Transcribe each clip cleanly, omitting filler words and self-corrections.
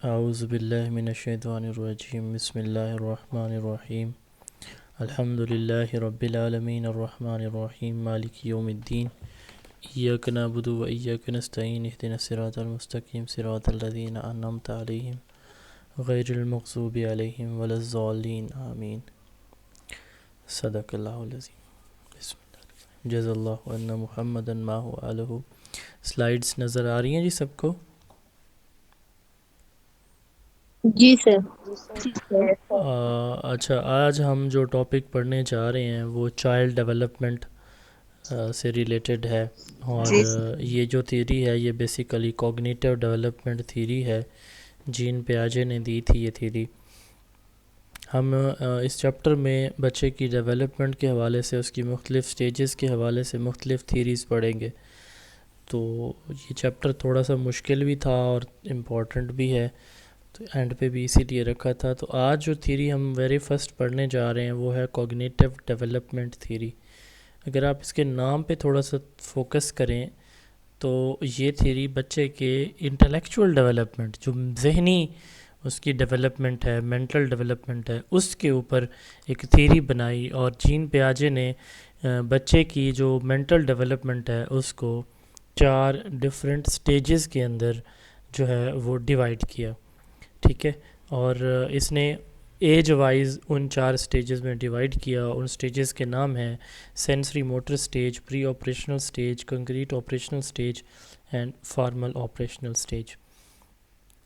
अऊज़ु बिल्लाहि मिनश्शैतानिर्रजीम बिस्मिल्लाहिर्रहमानिर्रहीम अल्हम्दुलिल्लाहि रब्बिल आलमीन अर्रहमानिर्रहीम मालिकि यौमिद्दीन इय्याका नअबुदु व इय्याका नस्तईन इहदिनस सिरातल मुस्तकीम सिरातल लज़ीना अन्अमता अलैहिम गैरिल मग़ज़ूबि अलैहिम वलज़्ज़ालिन आमीन सदक़ल्लाहुल अज़ीम। बिस्मिल्लाह जज़ल्लाहु अन्ना मुहम्मदन माहु अलहु। स्लाइड्स नज़र आ रही हैं जी सबको? जी सर। अच्छा, आज हम जो टॉपिक पढ़ने जा रहे हैं वो चाइल्ड डेवलपमेंट से रिलेटेड है। और ये जो थ्योरी है ये बेसिकली कॉग्निटिव डेवलपमेंट थ्योरी है। जीन पियाजे ने दी थी ये थ्योरी। हम इस चैप्टर में बच्चे की डेवलपमेंट के हवाले से उसकी मुख्तलिफ़ स्टेजेस के हवाले से मुख्तलिफ़ थ्योरीज़ पढ़ेंगे। तो ये चैप्टर थोड़ा सा मुश्किल भी था और इम्पोर्टेंट भी है, तो एंड पे भी इसीलिए रखा था। तो आज जो थ्योरी हम वेरी फर्स्ट पढ़ने जा रहे हैं वो है कॉग्निटिव डेवलपमेंट थ्योरी। अगर आप इसके नाम पे थोड़ा सा फोकस करें तो ये थ्योरी बच्चे के इंटेलेक्चुअल डेवलपमेंट, जो जहनी उसकी डेवलपमेंट है, मेंटल डेवलपमेंट है, उसके ऊपर एक थ्योरी बनाई। और जीन पियाजे ने बच्चे की जो मेंटल डेवलपमेंट है उसको 4 डिफरेंट स्टेजेस के अंदर जो है वो डिवाइड किया। ठीक है। और इसने एज वाइज उन 4 स्टेजेस में डिवाइड किया। उन स्टेजेस के नाम हैं sensory motor stage, pre operational stage, concrete operational stage and formal operational stage.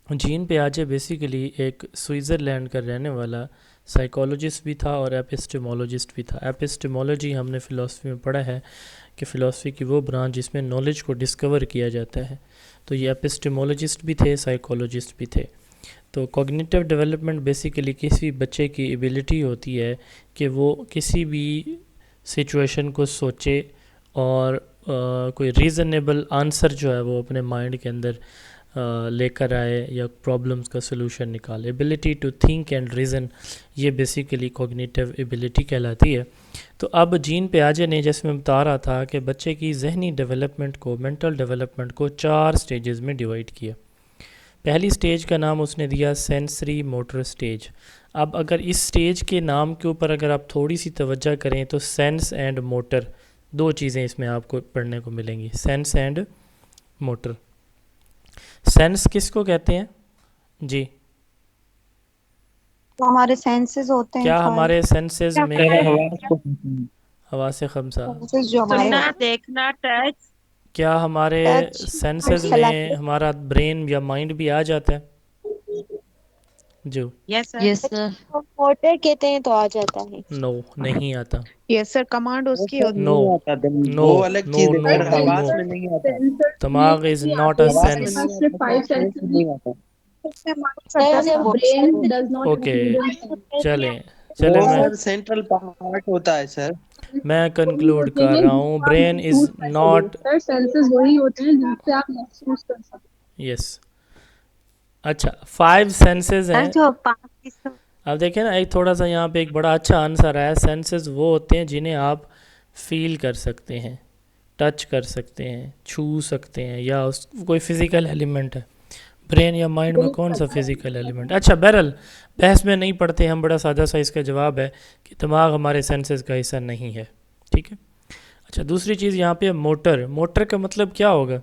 Jean पियाजे बेसिकली एक स्विट्ज़रलैंड का रहने वाला साइकोलॉजिस्ट भी था और एपिस्टेमोलॉजिस्ट भी था। एपिस्टेमोलॉजी हमने फ़िलासफ़ी में पढ़ा है कि फ़िलासफ़ी की वो ब्रांच जिसमें नॉलेज को डिस्कवर किया जाता है। तो ये एपिस्टेमोलॉजिस्ट भी थे, साइकोलॉजिस्ट भी थे। तो कॉग्निटिव डेवलपमेंट बेसिकली किसी बच्चे की एबिलिटी होती है कि वो किसी भी सिचुएशन को सोचे और कोई रीज़नेबल आंसर जो है वो अपने माइंड के अंदर लेकर आए या प्रॉब्लम्स का सलूशन निकाले। Ability to think and reason, ये बेसिकली कॉग्निटिव एबिलिटी कहलाती है। तो अब जीन पियाजे ने, जैसे मैं बता रहा था, कि बच्चे की जहनी डेवलपमेंट को, मेंटल डेवलपमेंट को 4 स्टेजेस में डिवाइड किया। पहली स्टेज का नाम उसने दिया सेंसरी मोटर स्टेज। अब अगर इस स्टेज के नाम के ऊपर अगर आप थोड़ी सी तवज्जो करें तो सेंस एंड मोटर, 2 चीज़ें इसमें आपको पढ़ने को मिलेंगी, सेंस एंड मोटर। सेंस किसको कहते हैं जी? तो हमारे सेंसेस होते हैं क्या 5। हमारे सेंसेस सर में हवा को कहते हैं। हवा से खमसा, सेंसेस जो हमारे सुनना, होते देखना, टच। क्या हमारे हैं, टच, सेंसेस में चलाते। हमारा ब्रेन या माइंड भी आ जाता है जो? Yes sir. Yes sir. Motor कहते हैं तो आ जाता है। नो, नहीं आता। यस सर, कमांड वो उसकी सर होती नो, नहीं आता दिमाग, नो, वो अलग नो, चीज है नो, सर, नो, नो। आवाज में नहीं आता। सेंसर्स में दिमाग इज़ नहीं नॉट अ आते आवाज में हमारे सेंस। नहीं पास से आता सर, 5 सोच में सेंसर्स नहीं आता। Brain does not okay, recognise चलें चलें, वो मैं सर सेंट्रल पार्ट होता है सर। मैं वही कंक्लूड होते कर हैं रहा हूँ। जिसको आप ब्रेन इज़ महसूस कर सके नॉट, सर। सेंसर्स वही होते हैं जिससे आप महसूस कर सके। यस। अच्छा, 5 सेंसेस सर हैं। जो 5 अब देखें ना, एक थोड़ा सा यहाँ पे एक बड़ा अच्छा आंसर है। सेंसेस वो होते हैं जिन्हें आप फील कर सकते हैं, टच कर सकते हैं, छू सकते हैं, या उस कोई फिज़िकल एलिमेंट है। ब्रेन या माइंड में देख कौन सा सकते फिज़िकल एलिमेंट? अच्छा, बहरल बहस में नहीं पढ़ते हम, बड़ा सादा सा इसका जवाब है कि दिमाग हमारे सेंसेस का हिस्सा नहीं है। ठीक है। अच्छा, दूसरी चीज़ यहाँ पे मोटर। मोटर का मतलब क्या होगा?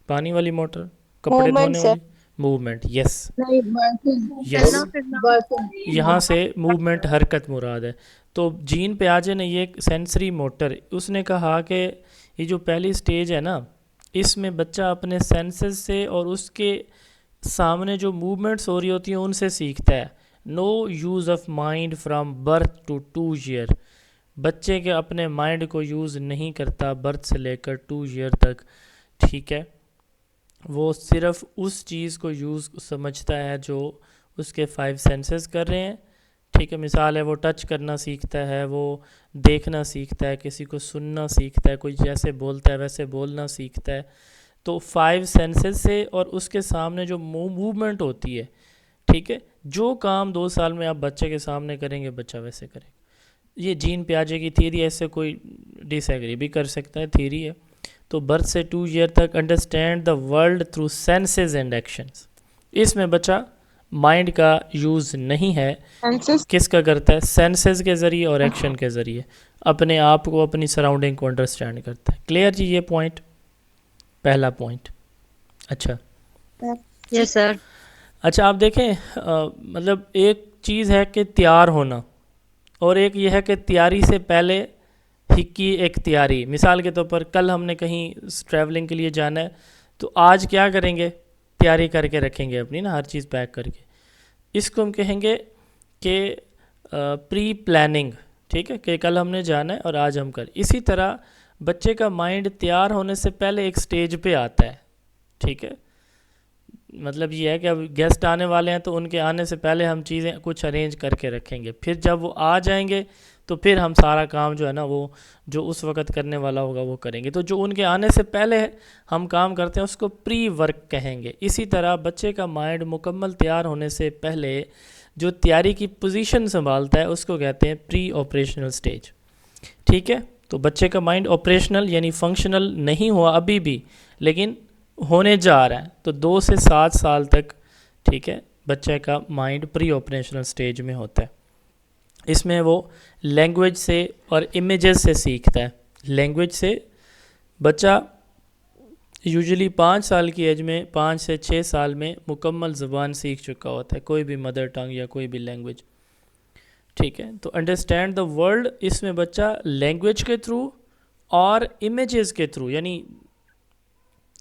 पानी वाली मोटर, कपड़े मूवमेंट धोने सर। वाली? Movement, yes. नहीं, वर्किंग। यस, चलना फिरना। यहाँ वर्किंग। से मूवमेंट, हरकत मुराद है। तो जीन पियाजे ने ये सेंसरी मोटर, उसने कहा कि ये जो पहली स्टेज है ना, इसमें बच्चा अपने सेंसेस से और उसके सामने जो मूवमेंट्स हो रही होती हैं उनसे सीखता है। No use of mind from birth to 2 year. बच्चे के अपने माइंड को यूज़ नहीं करता बर्थ से लेकर 2 ईयर तक। ठीक है। वो सिर्फ उस चीज़ को यूज़ समझता है जो उसके 5 सेंसेस कर रहे हैं। ठीक है। मिसाल है, वो टच करना सीखता है, वो देखना सीखता है, किसी को सुनना सीखता है, कोई जैसे बोलता है वैसे बोलना सीखता है। तो 5 सेंसेस से और उसके सामने जो मूवमेंट होती है, ठीक है, जो काम 2 साल में आप बच्चे के सामने करेंगे बच्चा वैसे करेगा। ये जीन पियाजे की थ्योरी है, ऐसे कोई डिसएग्री भी कर सकता है, थ्योरी है। तो बर्थ से 2 ईयर तक understand the world through senses and actions. इसमें बच्चा माइंड का यूज़ नहीं है, सेंसेस किसका करता है? सेंसेस के ज़रिए और एक्शन के ज़रिए अपने आप को, अपनी सराउंडिंग को अंडरस्टैंड करता है। क्लियर जी ये पॉइंट, पहला पॉइंट। अच्छा यस सर। अच्छा आप देखें मतलब एक चीज़ है कि तैयार होना, और एक ये है कि तैयारी से पहले ही की एक तैयारी। मिसाल के तौर पर कल हमने कहीं ट्रैवलिंग के लिए जाना है, तो आज क्या करेंगे? तैयारी करके रखेंगे अपनी ना, हर चीज़ पैक करके। इसको हम कहेंगे कि प्री प्लानिंग, ठीक है, कि कल हमने जाना है और आज हम कर। इसी तरह बच्चे का माइंड तैयार होने से पहले एक स्टेज पे आता है, ठीक है। मतलब ये है कि अब गेस्ट आने वाले हैं तो उनके आने से पहले हम चीज़ें कुछ अरेंज करके रखेंगे, फिर जब वो आ जाएंगे तो फिर हम सारा काम जो है ना वो जो उस वक़्त करने वाला होगा वो करेंगे। तो जो उनके आने से पहले हम काम करते हैं उसको प्री वर्क कहेंगे। इसी तरह बच्चे का माइंड मुकम्मल तैयार होने से पहले जो तैयारी की पोजीशन संभालता है उसको कहते हैं प्री ऑपरेशनल स्टेज, ठीक है। तो बच्चे का माइंड ऑपरेशनल यानी फंक्शनल नहीं हुआ अभी भी, लेकिन होने जा रहा है। तो 2 से 7 साल तक, ठीक है, बच्चे का माइंड प्री ऑपरेशनल स्टेज में होता है। इसमें वो लैंग्वेज से और इमेजेस से सीखता है। लैंग्वेज से बच्चा यूजुअली 5 साल की एज में, 5 से 6 साल में मुकम्मल ज़बान सीख चुका होता है, कोई भी मदर टंग या कोई भी लैंग्वेज, ठीक है। तो अंडरस्टैंड द वर्ल्ड, इसमें बच्चा लैंग्वेज के थ्रू और इमेजेस के थ्रू, यानी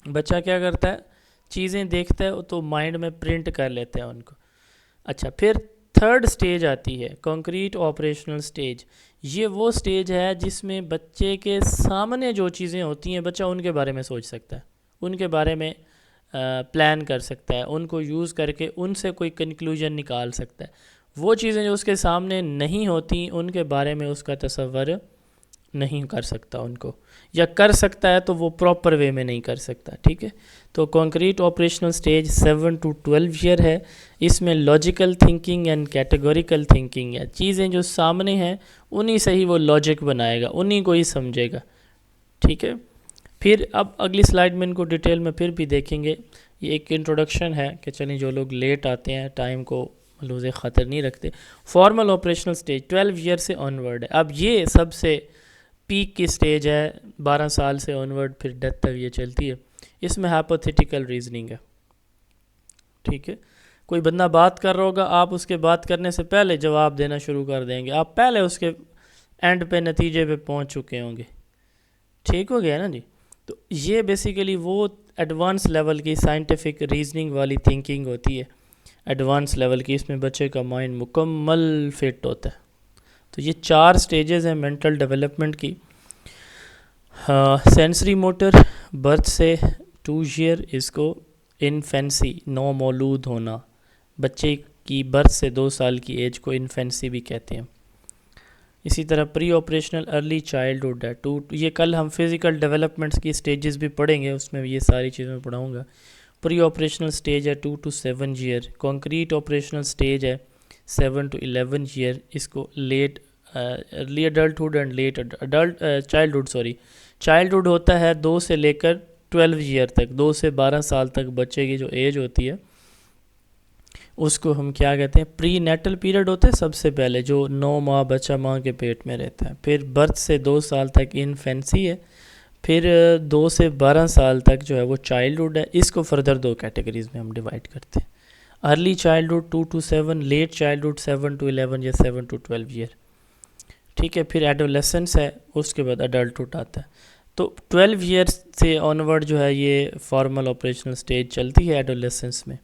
बच्चा क्या करता है, चीज़ें देखता है तो माइंड में प्रिंट कर लेते हैं उनको। अच्छा, फिर थर्ड स्टेज आती है कॉन्क्रीट ऑपरेशनल स्टेज। ये वो स्टेज है जिसमें बच्चे के सामने जो चीज़ें होती हैं बच्चा उनके बारे में सोच सकता है, उनके बारे में प्लान कर सकता है, उनको यूज़ करके उनसे कोई कंक्लूजन निकाल सकता है। वो चीज़ें जो उसके सामने नहीं होती उनके बारे में उसका तसव्वुर नहीं कर सकता उनको, या कर सकता है तो वो प्रॉपर वे में नहीं कर सकता, ठीक है। तो concrete operational stage 7 to 12 year है। इसमें logical thinking and categorical thinking है। चीज़ें जो सामने हैं उन्हीं से ही वो लॉजिक बनाएगा, उन्हीं को ही समझेगा, ठीक है। फिर अब अगली स्लाइड में इनको डिटेल में फिर भी देखेंगे। ये एक इंट्रोडक्शन है कि चलें जो लोग लेट आते हैं टाइम को लूज़े ख़ातिर नहीं रखते। फॉर्मल ऑपरेशनल स्टेज 12 ईयर से ऑनवर्ड है। अब ये सबसे पीक की स्टेज है, 12 साल से ऑनवर्ड फिर डेथ तक ये चलती है। इसमें हाइपोथेटिकल रीजनिंग है, ठीक है। कोई बंदा बात कर रहा होगा, आप उसके बात करने से पहले जवाब देना शुरू कर देंगे, आप पहले उसके एंड पे नतीजे पे पहुंच चुके होंगे, ठीक हो गया ना जी। तो ये बेसिकली वो एडवांस लेवल की साइंटिफिक रीजनिंग वाली थिंकिंग होती है, एडवांस लेवल की। इसमें बच्चे का माइंड मुकम्मल फिट होता है। तो ये 4 स्टेजेस हैं मेंटल डेवलपमेंट की। सेंसरी मोटर बर्थ से 2 ईयर, इसको इन्फेंसी, नौ मौलूद होना, बच्चे की बर्थ से 2 साल की एज को इन्फेंसी भी कहते हैं। इसी तरह प्री ऑपरेशनल अर्ली चाइल्डहुड है 2, ये कल हम फिज़िकल डेवलपमेंट्स की स्टेजेस भी पढ़ेंगे, उसमें ये सारी चीज़ें मैं पढ़ाऊँगा। प्री ऑपरेशनल स्टेज है 2 to 7 year. Concrete operational stage है 7 to 11 ईयर। इसको late early adulthood and late adult childhood, childhood होता है 2 से लेकर 12 ईयर तक, 2 से 12 साल तक बच्चे की जो एज होती है उसको हम क्या कहते हैं, प्री नेटल पीरियड होता है सबसे पहले, जो 9 माह बच्चा माँ के पेट में रहता है। फिर बर्थ से 2 साल तक इन्फेंसी है। फिर 2 से 12 साल तक जो है वो चाइल्डहुड है। इसको फर्दर 2 कैटेगरीज में हम डिवाइड करते हैं, early childhood 2 to 7, late childhood 7 to 11 या 7 to 12 ईयर, ठीक है। फिर एडोलेसेंस है, उसके बाद अडल्टहुड आता है। तो 12 ईयर्स से ऑनवर्ड जो है ये फॉर्मल ऑपरेशनल स्टेज चलती है एडोलेसेंस में।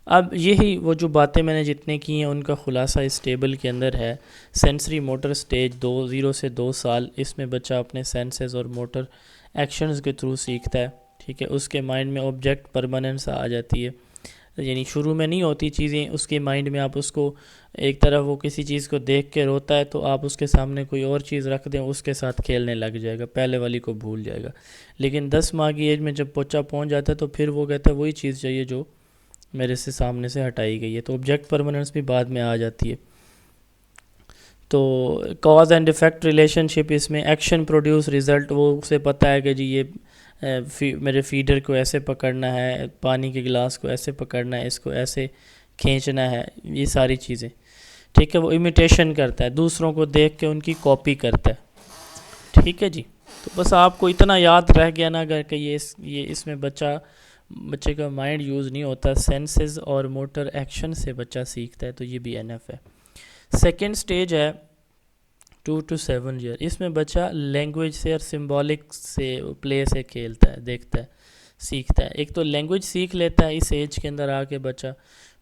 अब यही वो जो बातें मैंने जितने की हैं उनका ख़ुलासा इस टेबल के अंदर है। सेंसरी मोटर स्टेज 0 से 2 साल, इसमें बच्चा अपने सेंसेस और मोटर एक्शंस के थ्रू सीखता है, ठीक है। उसके माइंड में ऑब्जेक्ट परमानेंस आ जाती है, यानी शुरू में नहीं होती चीज़ें उसके माइंड में। आप उसको एक तरफ वो किसी चीज़ को देख के रोता है तो आप उसके सामने कोई और चीज़ रख दें, उसके साथ खेलने लग जाएगा, पहले वाली को भूल जाएगा। लेकिन 10 माह की एज में जब बच्चा पहुंच जाता है तो फिर वो कहता है वही चीज़ चाहिए जो मेरे से सामने से हटाई गई है। तो ऑब्जेक्ट परमानेंस भी बाद में आ जाती है। तो कॉज एंड इफ़ेक्ट रिलेशनशिप, इसमें एक्शन प्रोड्यूस रिज़ल्ट, वो उसे पता है कि जी ये मेरे फीडर को ऐसे पकड़ना है, पानी के गिलास को ऐसे पकड़ना है, इसको ऐसे खींचना है, ये सारी चीज़ें। ठीक है, वो इमिटेशन करता है, दूसरों को देख के उनकी कॉपी करता है। ठीक है जी, तो बस आपको इतना याद रह गया ना अगर कि ये इसमें बच्चे का माइंड यूज़ नहीं होता, सेंसेस और मोटर एक्शन से बच्चा सीखता है, तो ये भी एनफ है। सेकेंड स्टेज है 2 to 7 ईयर। इसमें बच्चा लैंग्वेज से और सिंबॉलिक से प्ले से खेलता है, देखता है, सीखता है। एक तो लैंग्वेज सीख लेता है इस एज के अंदर आके बच्चा,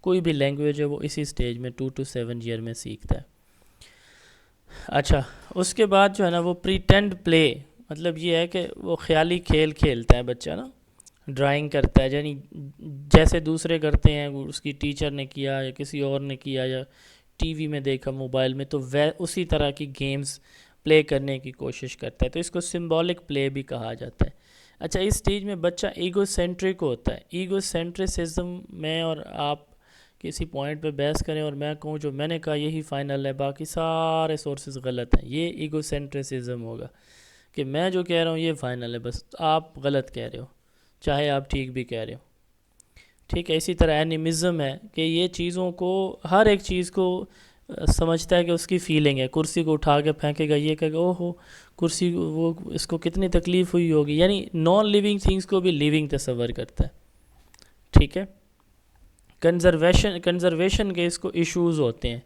कोई भी लैंग्वेज है वो इसी स्टेज में 2 to 7 ईयर में सीखता है। अच्छा, उसके बाद जो है ना वो प्रीटेंड प्ले, मतलब ये है कि वो ख्याली खेल खेलता है बच्चा ना, ड्राइंग करता है, यानी जैसे दूसरे करते हैं, उसकी टीचर ने किया या किसी और ने किया या टीवी में देखा, मोबाइल में, तो वह उसी तरह की गेम्स प्ले करने की कोशिश करता है, तो इसको सिंबॉलिक प्ले भी कहा जाता है। अच्छा, इस स्टेज में बच्चा ईगोसेंट्रिक होता है। ईगोसेंट्रिसिज्म में और आप किसी पॉइंट पे बहस करें और मैं कहूँ जो मैंने कहा यही फ़ाइनल है, बाकी सारे सोर्सेज गलत हैं, ये ईगोसेंट्रिसिज्म होगा कि मैं जो कह रहा हूँ ये फ़ाइनल है, बस आप गलत कह रहे हो, चाहे आप ठीक भी कह रहे हो। ठीक है, इसी तरह एनिमिज़म है कि ये चीज़ों को, हर एक चीज़ को समझता है कि उसकी फीलिंग है, कुर्सी को उठा के फेंकेगा, ये कहेगा ओहो कुर्सी, वो इसको कितनी तकलीफ़ हुई होगी, यानी नॉन लिविंग थिंग्स को भी लिविंग तस्वर करता है। ठीक है, कंजर्वेशन के इसको इश्यूज़ होते हैं।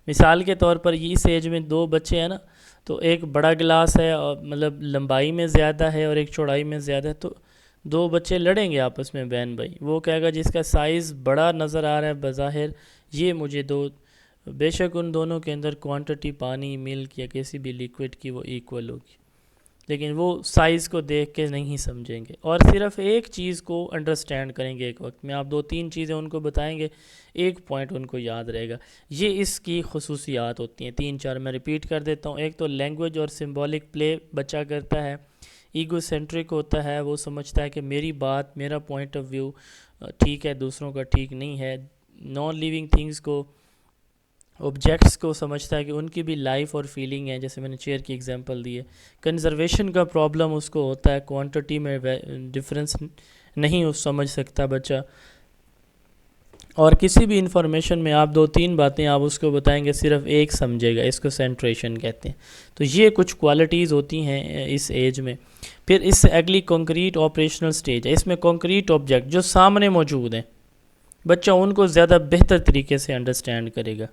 मिसाल के तौर पर ये इस एज में 2 बच्चे हैं ना, तो एक बड़ा गिलास है और मतलब लंबाई में ज़्यादा है और एक चौड़ाई में ज़्यादा है, तो 2 बच्चे लड़ेंगे आपस में, बहन भाई। वो कहेगा जिसका साइज़ बड़ा नज़र आ रहा है बज़ाहिर, ये मुझे दो, बेशक उन दोनों के अंदर क्वांटिटी पानी, मिल्क या किसी भी लिक्विड की वो इक्वल होगी, लेकिन वो साइज़ को देख के नहीं समझेंगे और सिर्फ एक चीज़ को अंडरस्टैंड करेंगे एक वक्त में। आप 2-3 चीज़ें उनको बताएंगे, एक पॉइंट उनको याद रहेगा। ये इसकी खसूसियात होती हैं, 3-4 मैं रिपीट कर देता हूँ। एक तो लैंग्वेज और सिंबॉलिक प्ले बच्चा करता है। ईगोसेंट्रिक होता है, वो समझता है कि मेरी बात, मेरा पॉइंट ऑफ व्यू ठीक है, दूसरों का ठीक नहीं है। नॉन लिविंग थिंग्स को, ऑब्जेक्ट्स को समझता है कि उनकी भी लाइफ और फीलिंग है, जैसे मैंने चेयर की एग्जांपल दी है। कंजर्वेशन का प्रॉब्लम उसको होता है, क्वांटिटी में डिफरेंस नहीं उस समझ सकता बच्चा, और किसी भी इंफॉर्मेशन में आप 2-3 बातें आप उसको बताएंगे, सिर्फ एक समझेगा, इसको सेंट्रेशन कहते हैं। तो ये कुछ क्वालिटीज़ होती हैं इस एज में। फिर इससे अगली कंक्रीट ऑपरेशनल स्टेज है। इसमें कंक्रीट ऑब्जेक्ट जो सामने मौजूद हैं, बच्चा उनको ज़्यादा बेहतर तरीके से अंडरस्टैंड करेगा।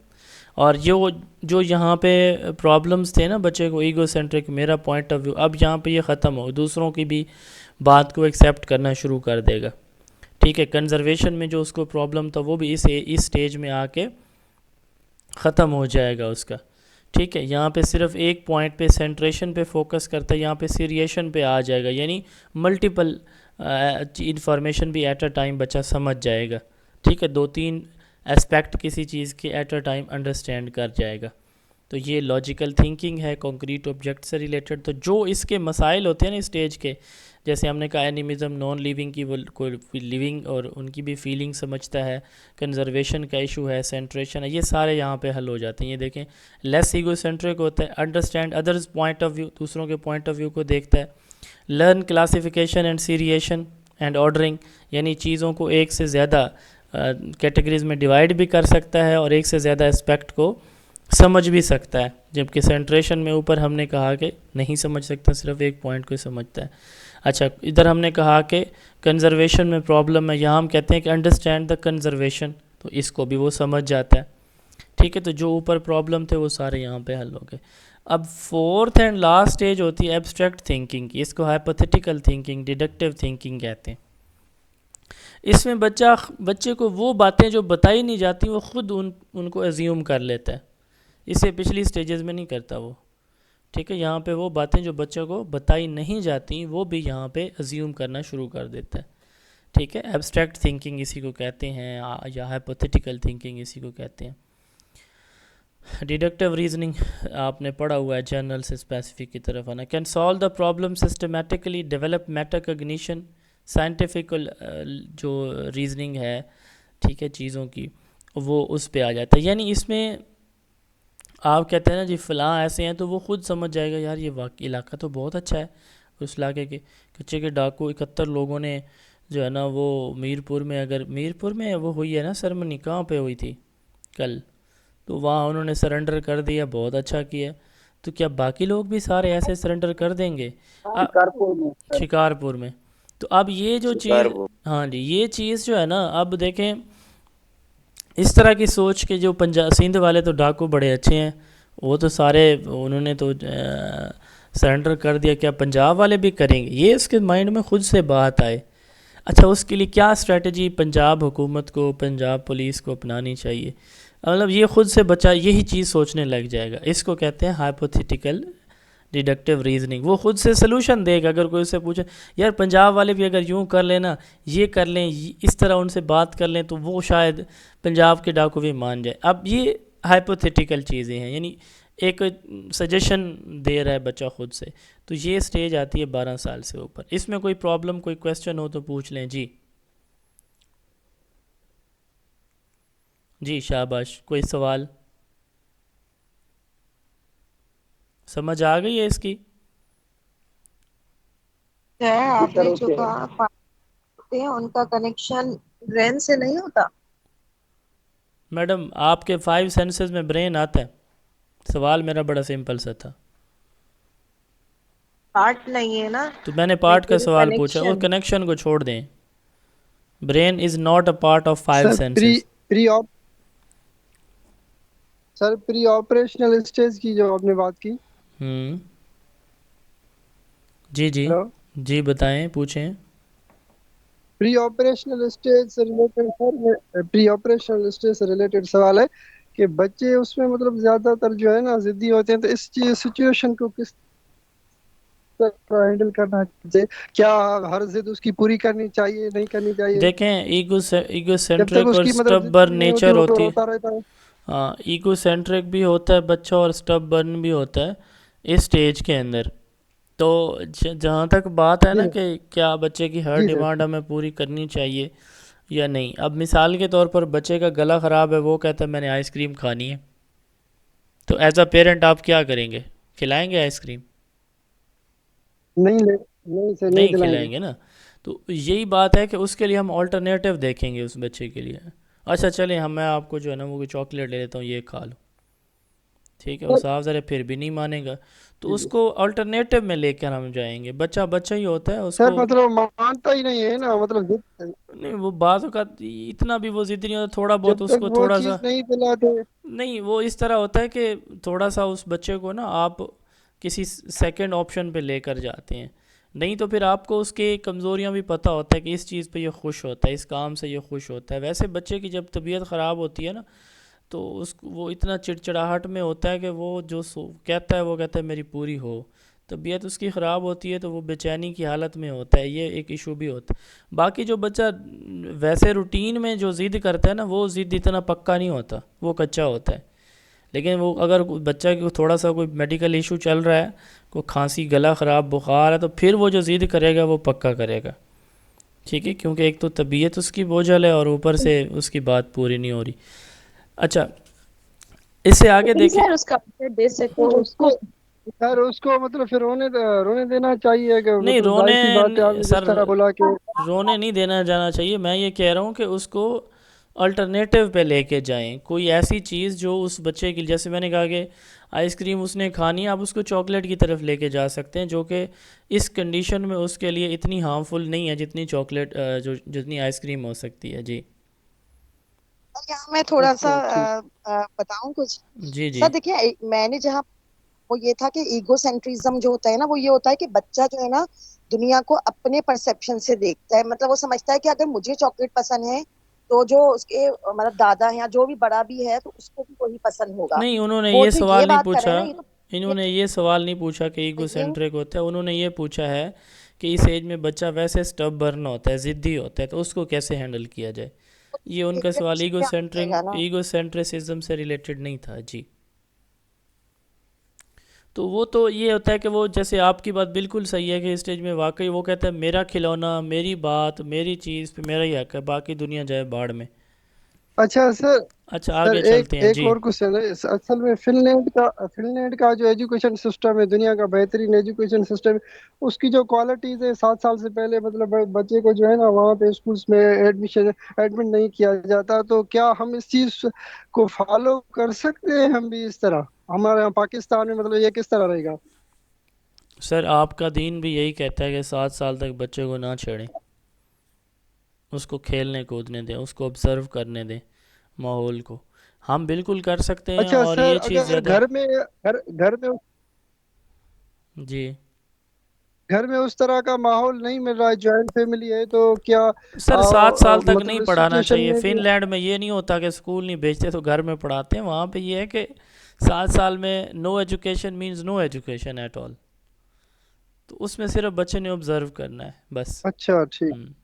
और जो यहाँ पे प्रॉब्लम्स थे ना बच्चे को, ईगोसेंट्रिक, मेरा पॉइंट ऑफ व्यू, अब यहाँ पे ये ख़त्म हो, दूसरों की भी बात को एक्सेप्ट करना शुरू कर देगा। ठीक है, कंजर्वेशन में जो उसको प्रॉब्लम था वो भी इस स्टेज में आके ख़त्म हो जाएगा उसका। ठीक है, यहाँ पे सिर्फ एक पॉइंट पे, सेंट्रेशन पे फोकस करता है, यहाँ पे सीरिएशन पे आ जाएगा, यानी मल्टीपल इंफॉर्मेशन भी एट अ टाइम बच्चा समझ जाएगा। ठीक है, 2-3 एस्पेक्ट किसी चीज़ के एट अ टाइम अंडरस्टैंड कर जाएगा। तो ये लॉजिकल थिंकिंग है कंक्रीट ऑब्जेक्ट से रिलेटेड। तो जो इसके मसाइल होते हैं ना स्टेज के, जैसे हमने कहा एनिमिज़म, नॉन लिविंग की वो कोई लिविंग और उनकी भी फीलिंग समझता है, कंजर्वेशन का इशू है, सेंट्रेशन है, ये सारे यहाँ पे हल हो जाते हैं। ये देखें, लेस ईगोसेंट्रिक होता है, understand others point of view, दूसरों के पॉइंट ऑफ व्यू को देखता है। Learn classification and seriation and ordering, यानी चीज़ों को एक से ज़्यादा कैटेगरीज़ में डिवाइड भी कर सकता है और एक से ज़्यादा एस्पेक्ट को समझ भी सकता है, जबकि सेंट्रेशन में ऊपर हमने कहा कि नहीं समझ सकता, सिर्फ एक पॉइंट को समझता है। अच्छा, इधर हमने कहा कि कंजर्वेशन में प्रॉब्लम है, यहाँ हम कहते हैं कि अंडरस्टैंड द कंजर्वेशन, तो इसको भी वो समझ जाता है। ठीक है, तो जो ऊपर प्रॉब्लम थे वो सारे यहाँ पे हल हो गए। अब 4th एंड लास्ट स्टेज होती है एब्स्ट्रैक्ट थिंकिंग की, इसको हाइपोथेटिकल थिंकिंग, डिडक्टिव थिंकिंग कहते हैं। इसमें बच्चे को वो बातें जो बताई नहीं जाती वो खुद उनको अज्यूम कर लेता है, इसे पिछली स्टेजेस में नहीं करता वो। ठीक है, यहाँ पे वो बातें जो बच्चे को बताई नहीं जाती वो भी यहाँ पे अज्यूम करना शुरू कर देता है। ठीक है, एब्स्ट्रैक्ट थिंकिंग इसी को कहते हैं, या हाइपोथेटिकल थिंकिंग इसी को कहते हैं। डिडक्टिव रीजनिंग आपने पढ़ा हुआ है, जनरल से स्पेसिफिक की तरफ आना। Can solve the problem systematically, develop metacognition, scientific जो रीजनिंग है, ठीक है, चीज़ों की, वो उस पे आ जाता है। यानी इसमें आप कहते हैं ना जी फ़लाँ ऐसे हैं, तो वो खुद समझ जाएगा यार ये वाकई इलाका तो बहुत अच्छा है, उस इलाके के कच्चे के डाकू 71 लोगों ने जो है ना वो मीरपुर में, अगर मीरपुर में वो हुई है ना सरमनी, कहाँ पे हुई थी कल, तो वहाँ उन्होंने सरेंडर कर दिया, बहुत अच्छा किया। तो क्या बाकी लोग भी सारे ऐसे सरेंडर कर देंगे? शिकारपुर में सर। शिकारपुर में। तो अब ये जो चीज़, हाँ जी, ये चीज़ जो है ना, अब देखें इस तरह की सोच के जो पंजाब सिंध वाले तो डाकू बड़े अच्छे हैं, वो तो सारे उन्होंने तो सरेंडर कर दिया, क्या पंजाब वाले भी करेंगे? ये उसके माइंड में खुद से बात आए। अच्छा, उसके लिए क्या स्ट्रेटजी पंजाब हुकूमत को, पंजाब पुलिस को अपनानी चाहिए? मतलब ये खुद से बच्चा यही चीज़ सोचने लग जाएगा। इसको कहते हैं हाइपोथेटिकल डिडक्टिव रीजनिंग। वो खुद से सोल्यूशन देगा। अगर कोई उससे पूछे यार पंजाब वाले भी अगर यूँ कर लेना, ये कर लें, इस तरह उनसे बात कर लें, तो वो शायद पंजाब के डाकू भी मान जाए। अब ये हाइपोथेटिकल चीज़ें हैं, यानी एक सजेशन दे रहा है बच्चा खुद से। तो ये स्टेज आती है 12 साल से ऊपर। इसमें कोई प्रॉब्लम, कोई क्वेश्चन हो तो पूछ लें जी। जी शाबाश, कोई सवाल? समझ आ गई है इसकी? है आपने सर, जो ओके। कहा होते हैं उनका कनेक्शन ब्रेन से नहीं होता। मैडम आपके 5 सेंसेस में ब्रेन आता है? सवाल मेरा बड़ा सिंपल सा था। पार्ट नहीं है ना, तो मैंने पार्ट का लेकिन सवाल पूछा, उस कनेक्शन। कनेक्शन को छोड़ दें। Brain is not a part of 5 sir senses. Pre op sir pre operational stage की जो आपने बात की। हम्म, जी जी हेलो। जी, बताएं, पूछें। प्री ऑपरेशनल स्टेज से related sir, pre operational stage से रिलेटेड सवाल है कि बच्चे उसमें मतलब ज्यादातर जो है ना जिद्दी होते हैं, तो इस सिचुएशन को किस तरह हैंडल करना चाहिए? क्या हर जिद उसकी पूरी करनी चाहिए, नहीं करनी चाहिए? देखें, जब तक ईगोसेंट्रिक और उसकी मतलब जिद स्टबर्न पूरी नहीं होती नेचर वो तो होती है। रोता रहता है। हाँ, ईगोसेंट्रिक भी होता है बच्चा और स्टबर्न भी होता है इस स्टेज के अंदर। तो जहाँ तक बात है जी ना सर। कि क्या बच्चे की हर जी डिमांड सर। हमें पूरी करनी चाहिए या नहीं। अब मिसाल के तौर पर बच्चे का गला ख़राब है, वो कहता है मैंने आइसक्रीम खानी है, तो एज अ पेरेंट आप क्या करेंगे? खिलाएंगे आइसक्रीम? नहीं सर, नहीं नहीं दिलाएंगे। खिलाएंगे ना। तो यही बात है कि उसके लिए हम ऑल्टरनेटिव देखेंगे उस बच्चे के लिए। अच्छा चलें, मैं आपको जो है ना वो चॉकलेट ले लेता हूँ, ये खा लो, ठीक है। वो साफ ज़रा फिर भी नहीं मानेगा, तो उसको अल्टरनेटिव में लेकर हम जाएंगे। बच्चा बच्चा ही होता है, सर उसको मतलब मानता ही नहीं है ना, मतलब नहीं, वो बातों का इतना भी वो ज़िद नहीं होता, थोड़ा बहुत जब तक उसको वो थोड़ा सा। चीज नहीं दिलाते। नहीं, वो इस तरह होता है कि थोड़ा सा उस बच्चे को ना आप किसी सेकंड ऑप्शन पे लेकर जाते हैं। नहीं तो फिर आपको उसकी कमज़ोरियां भी पता होता है कि इस चीज़ पे ये खुश होता है, इस काम से ये खुश होता है। वैसे बच्चे की जब तबीयत ख़राब होती है ना, तो उस वो इतना चिड़चिड़ाहट में होता है कि वो जो कहता है, वो कहता है मेरी पूरी हो। तबीयत उसकी ख़राब होती है तो वो बेचैनी की हालत में होता है, ये एक इशू भी होता है। बाकी जो बच्चा वैसे रूटीन में जो ज़िद करता है ना, वो ज़िद इतना पक्का नहीं होता, वो कच्चा होता है। लेकिन वो अगर बच्चा को थोड़ा सा कोई मेडिकल इशू चल रहा है, कोई खांसी, गला ख़राब, बुखार है, तो फिर वो जो ज़िद करेगा वो पक्का करेगा, ठीक है। क्योंकि एक तो तबीयत उसकी बोझल है और ऊपर से उसकी बात पूरी नहीं हो रही। अच्छा, इससे आगे लेकिन देखें। सर उसका आंसर दे सकते तो हो उसको सर उसको मतलब फिर रोने देना चाहिए कि नहीं, मतलब जाहिर सी बात है आपने सर जिस तरह बोला कि। रोने नहीं देना जाना चाहिए। मैं ये कह रहा हूँ कि उसको अल्टरनेटिव पे लेके जाएं, कोई ऐसी चीज़ जो उस बच्चे के लिए, जैसे मैंने कहा कि आइसक्रीम उसने खानी है, आप उसको चॉकलेट की तरफ लेके जा सकते हैं, जो कि इस कंडीशन में उसके लिए इतनी हार्मफुल नहीं है जितनी चॉकलेट, जो जितनी आइसक्रीम हो सकती है। जी यहाँ मैं थोड़ा सा अच्छा ठीक। बताऊं कुछ। जी जी सर देखिए, मैंने जहाँ वो ये था कि ईगोसेंट्रिज्म जो होता है ना, वो ये होता है कि बच्चा जो है ना दुनिया को अपने परसेप्शन से देखता है। मतलब वो समझता है कि अगर मुझे चॉकलेट पसंद है तो जो उसके मतलब दादा हैं या जो भी बड़ा भी है तो उसको भी वही पसंद होगा। नहीं, उन्होंने वो ये जो ये सवाल नहीं बात कर रहे पूछा। हैं ना, ये इन्होंने ये सवाल नहीं पूछा कि ये ईगोसेंट्रिक होता है। उन्होंने ये पूछा है कि इस एज में बच्चा वैसे स्टबर्न होता है, ज़िद्दी होता है, तो उसको कैसे हैंडल किया जाए। ये उनका सवाल क्या जाएगा ना। ईगोसेंट्रिसिज्म से रिलेटेड नहीं था जी। तो वो तो ये होता है कि वो, जैसे आपकी बात बिल्कुल सही है कि इस स्टेज में वाकई वो कहता है मेरा खिलौना, मेरी बात, मेरी चीज़ पे मेरा ही हक है, बाकी दुनिया जाए बाढ़ में। अच्छा सर, अच्छा सर आगे एक चलते हैं एक जी। और क्वेश्चन है। असल में फिनलैंड का जो एजुकेशन सिस्टम है, दुनिया का बेहतरीन एजुकेशन सिस्टम है, उसकी जो क्वालिटीज है, 7 साल से पहले मतलब बच्चे को जो है ना वहाँ पे स्कूल्स में एडमिट नहीं किया जाता, तो क्या हम इस चीज को फॉलो कर सकते हैं हम भी इस तरह? हमारे यहाँ पाकिस्तान में मतलब ये किस तरह रहेगा? सर आपका दीन भी यही कहता है कि 7 साल तक बच्चे को ना छेड़ें, उसको खेलने कूदने दें, उसको ऑब्ज़र्व करने दें माहौल को। हम बिल्कुल कर सकते हैं अच्छा और सर, ये चीज़ अगर ज़्यादा। जी घर में उस तरह का माहौल नहीं मिल रहा है, जॉइंट फैमिली है, तो क्या सर 7 साल तक नहीं मतलब इस पढ़ाना सिचुएशन चाहिए। में भी? फिनलैंड में ये नहीं होता कि स्कूल नहीं भेजते तो घर में पढ़ाते हैं। वहाँ पे ये है कि 7 साल में no education means no education at all. तो उसमें सिर्फ बच्चे ने ऑब्ज़र्व करना है बस। अच्छा ठीक। हम्म।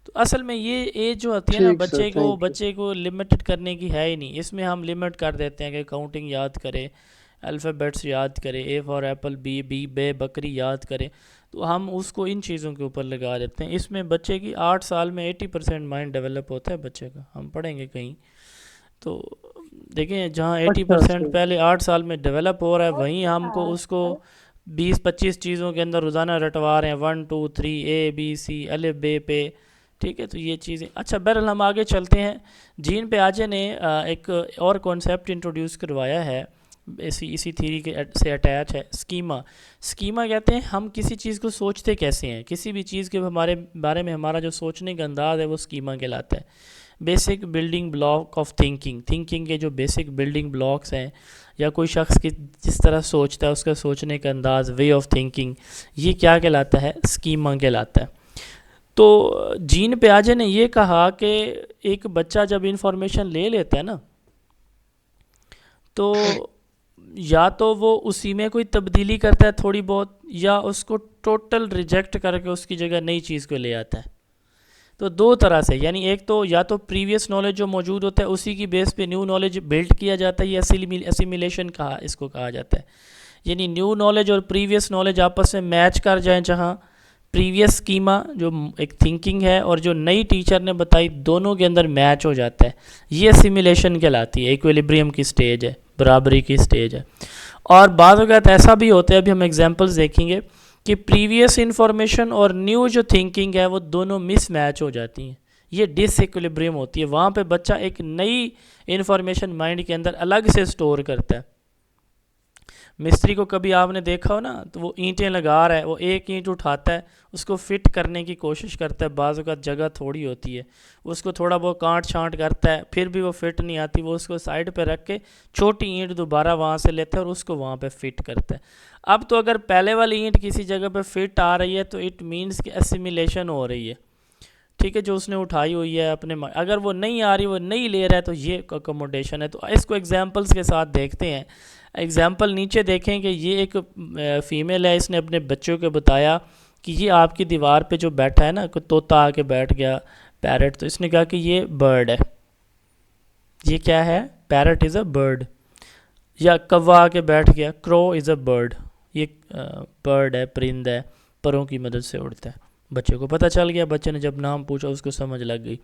तो असल में ये एज जो होती है ना ठीक सर, थैंक यू। बच्चे को लिमिटेड करने की है ही नहीं। इसमें हम लिमिट कर देते हैं कि काउंटिंग याद करे, अल्फ़ाबेट्स याद करे, A for apple, B B बे बकरी याद करे। तो हम उसको इन चीज़ों के ऊपर लगा देते हैं। इसमें बच्चे की 8 साल में 80% माइंड डेवलप होता है बच्चे का। हम पढ़ेंगे कहीं तो देखें जहाँ एटी अच्छा परसेंट सर। पहले 8 साल में डेवलप हो रहा है, वहीं हमको उसको 20-25 चीज़ों के अंदर रोज़ाना रटवा रहे हैं, 1 2 3 ए बी सी अलिफ बे पे। ठीक है, तो ये चीज़ें अच्छा। बहरहाल हम आगे चलते हैं। जीन पे आजे ने एक और कॉन्सेप्ट इंट्रोड्यूस करवाया है, इसी थ्योरी के से अटैच है, स्कीमा। स्कीमा कहते हैं हम किसी चीज़ को सोचते कैसे हैं, किसी भी चीज़ के हमारे बारे में हमारा जो सोचने का अंदाज़ है वो स्कीमा कहलाता है। Basic building block of thinking, thinking के जो बेसिक बिल्डिंग ब्लॉक्स हैं, या कोई शख्स की जिस तरह सोचता है उसका सोचने का अंदाज़, वे ऑफ थिंकिंग, ये क्या कहलाता है? स्कीमा कहलाता है। तो जीन पियाजे ने ये कहा कि एक बच्चा जब इंफॉर्मेशन ले लेता है ना, तो या तो वो उसी में कोई तब्दीली करता है थोड़ी बहुत, या उसको टोटल रिजेक्ट करके उसकी जगह नई चीज़ को ले आता है। तो दो तरह से, यानी एक तो या तो प्रीवियस नॉलेज जो मौजूद होता है उसी की बेस पे न्यू नॉलेज बिल्ड किया जाता है, ये असिमिलेशन कहा इसको कहा जाता है। यानी न्यू नॉलेज और प्रीवियस नॉलेज आपस में मैच कर जाएं, जहाँ प्रीवियस स्कीमा जो एक थिंकिंग है और जो नई टीचर ने बताई दोनों के अंदर मैच हो जाता है, ये असिमिलेशन कहलाती है। इक्विलिब्रियम की स्टेज है, बराबरी की स्टेज है। और बाद वक़्त ऐसा भी होता है, अभी हम एग्जांपल्स देखेंगे कि प्रीवियस इंफॉर्मेशन और न्यू जो थिंकिंग है वो दोनों मिसमैच हो जाती हैं, ये डिसइक्विलिब्रियम होती है। वहाँ पे बच्चा एक नई इंफॉर्मेशन माइंड के अंदर अलग से स्टोर करता है। मिस्त्री को कभी आपने देखा हो ना, तो वो ईंटें लगा रहा है, वो एक ईंट उठाता है, उसको फिट करने की कोशिश करता है, बाज़ का जगह थोड़ी होती है, उसको थोड़ा बहुत काट छांट करता है, फिर भी वो फिट नहीं आती, वो उसको साइड पे रख के छोटी ईंट दोबारा वहाँ से लेता है और उसको वहाँ पे फिट करता है। अब तो अगर पहले वाली ईंट किसी जगह पे फिट आ रही है तो इट मीन्स कि एसिमिलेशन हो रही है। ठीक है, जो उसने उठाई हुई है अपने अगर वो नहीं आ रही, वो नहीं ले रहा है, तो ये अकोमोडेशन है। तो इसको एग्जांपल्स के साथ देखते हैं। एग्जांपल नीचे देखें कि ये एक फ़ीमेल है, इसने अपने बच्चों को बताया कि ये आपकी दीवार पे जो बैठा है ना, कोई तोता आके बैठ गया, पैरट, तो इसने कहा कि ये बर्ड है। ये क्या है? Parrot is a bird. या कौवा आके बैठ गया, क्रो इज़ अ बर्ड। ये बर्ड है, परिंदा है, परों की मदद से उड़ता है। बच्चे को पता चल गया, बच्चे ने जब नाम पूछा उसको समझ लग गई।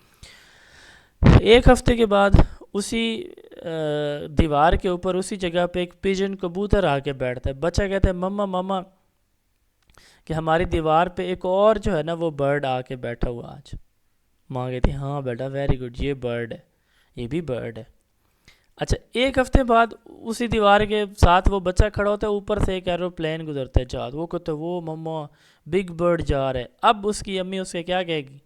एक हफ्ते के बाद उसी दीवार के ऊपर उसी जगह पे एक पिजन कबूतर आके बैठता है। बच्चा कहता है मम्मा मम्मा कि हमारी दीवार पे एक और जो है ना वो बर्ड आके बैठा हुआ आज। माँ कहती है हाँ बेटा वेरी गुड, ये बर्ड है, ये भी बर्ड है। अच्छा, एक हफ्ते बाद उसी दीवार के साथ वो बच्चा खड़ा होता है, ऊपर से एक एरोप्लेन गुजरता है चाँद। वो कहते वो मम्मा बिग बर्ड जा रहा है। अब उसकी अम्मी उसके क्या कहेगी?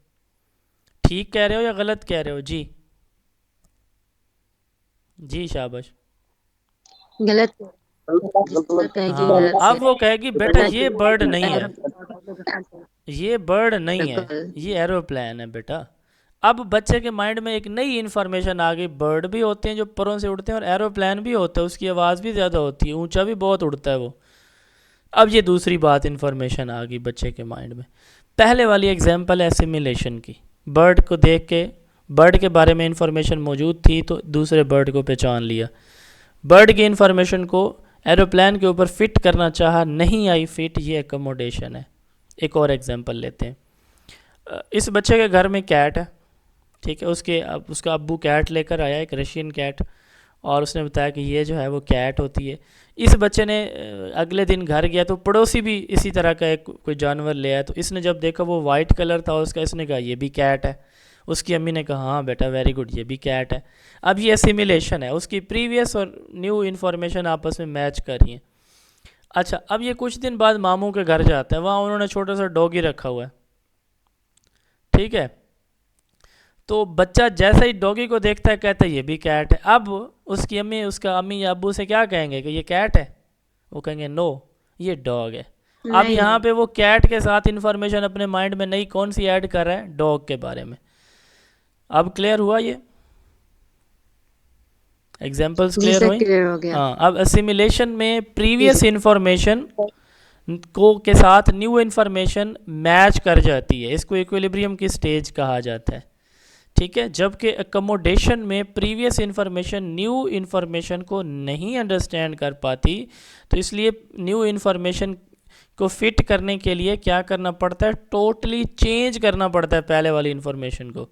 ठीक कह रहे हो या गलत कह रहे हो? जी जी शाबाश। गलत कहेगी हाँ, अब वो कहेगी बेटा ये बर्ड नहीं है, बिल्कुल। ये बर्ड नहीं है, ये एरोप्लेन है बेटा। अब बच्चे के माइंड में एक नई इन्फॉर्मेशन आ गई, बर्ड भी होते हैं जो परों से उड़ते हैं और एरोप्लेन भी होता है, उसकी आवाज़ भी ज़्यादा होती है, ऊंचा भी बहुत उड़ता है वो। अब ये दूसरी बात इन्फॉर्मेशन आ गई बच्चे के माइंड में। पहले वाली एग्जांपल है एसिमिलेशन की। बर्ड को देख के, बर्ड के बारे में इंफॉर्मेशन मौजूद थी तो दूसरे बर्ड को पहचान लिया। बर्ड की इंफॉर्मेशन को एरोप्लेन के ऊपर फिट करना चाहा, नहीं आई फिट, ये एकोमोडेशन है। एक और एग्जांपल लेते हैं। इस बच्चे के घर में कैट है, ठीक है, उसका अब्बू कैट लेकर आया, एक रशियन कैट, और उसने बताया कि ये जो है वो कैट होती है। इस बच्चे ने अगले दिन घर गया तो पड़ोसी भी इसी तरह का एक कोई जानवर ले आया, तो इसने जब देखा वो वाइट कलर था उसका, इसने कहा ये भी कैट है। उसकी अम्मी ने कहा हाँ बेटा वेरी गुड, ये भी कैट है। अब ये असिमिलेशन है, उसकी प्रीवियस और न्यू इन्फॉर्मेशन आपस में मैच कर रही है। अच्छा, अब ये कुछ दिन बाद मामू के घर जाता है, वहाँ उन्होंने छोटा सा डॉगी रखा हुआ है, ठीक है। तो बच्चा जैसे ही डॉगी को देखता है कहता है ये भी कैट है। अब उसकी अम्मी या अब्बू से क्या कहेंगे कि ये कैट है? वो कहेंगे नो, ये डॉग है। अब नहीं यहाँ पे वो कैट के साथ इंफॉर्मेशन अपने माइंड में नई कौन सी ऐड कर रहा है? डॉग के बारे में। अब क्लियर हुआ ये? एग्जाम्पल्स जी क्लियर सर हुई? क्लियर हो गया। हाँ, अब असिमिलेशन में जी प्रीवियस सर। इंफॉर्मेशन को के साथ न्यू इन्फॉर्मेशन मैच कर जाती है, इसको इक्विलिब्रियम की स्टेज कहा जाता है, ठीक है। जबकि अकोमोडेशन में प्रीवियस इंफॉर्मेशन न्यू इन्फॉर्मेशन को नहीं अंडरस्टैंड कर पाती, तो इसलिए न्यू इन्फॉर्मेशन को फिट करने के लिए क्या करना पड़ता है? टोटली चेंज करना पड़ता है पहले वाली इन्फॉर्मेशन को,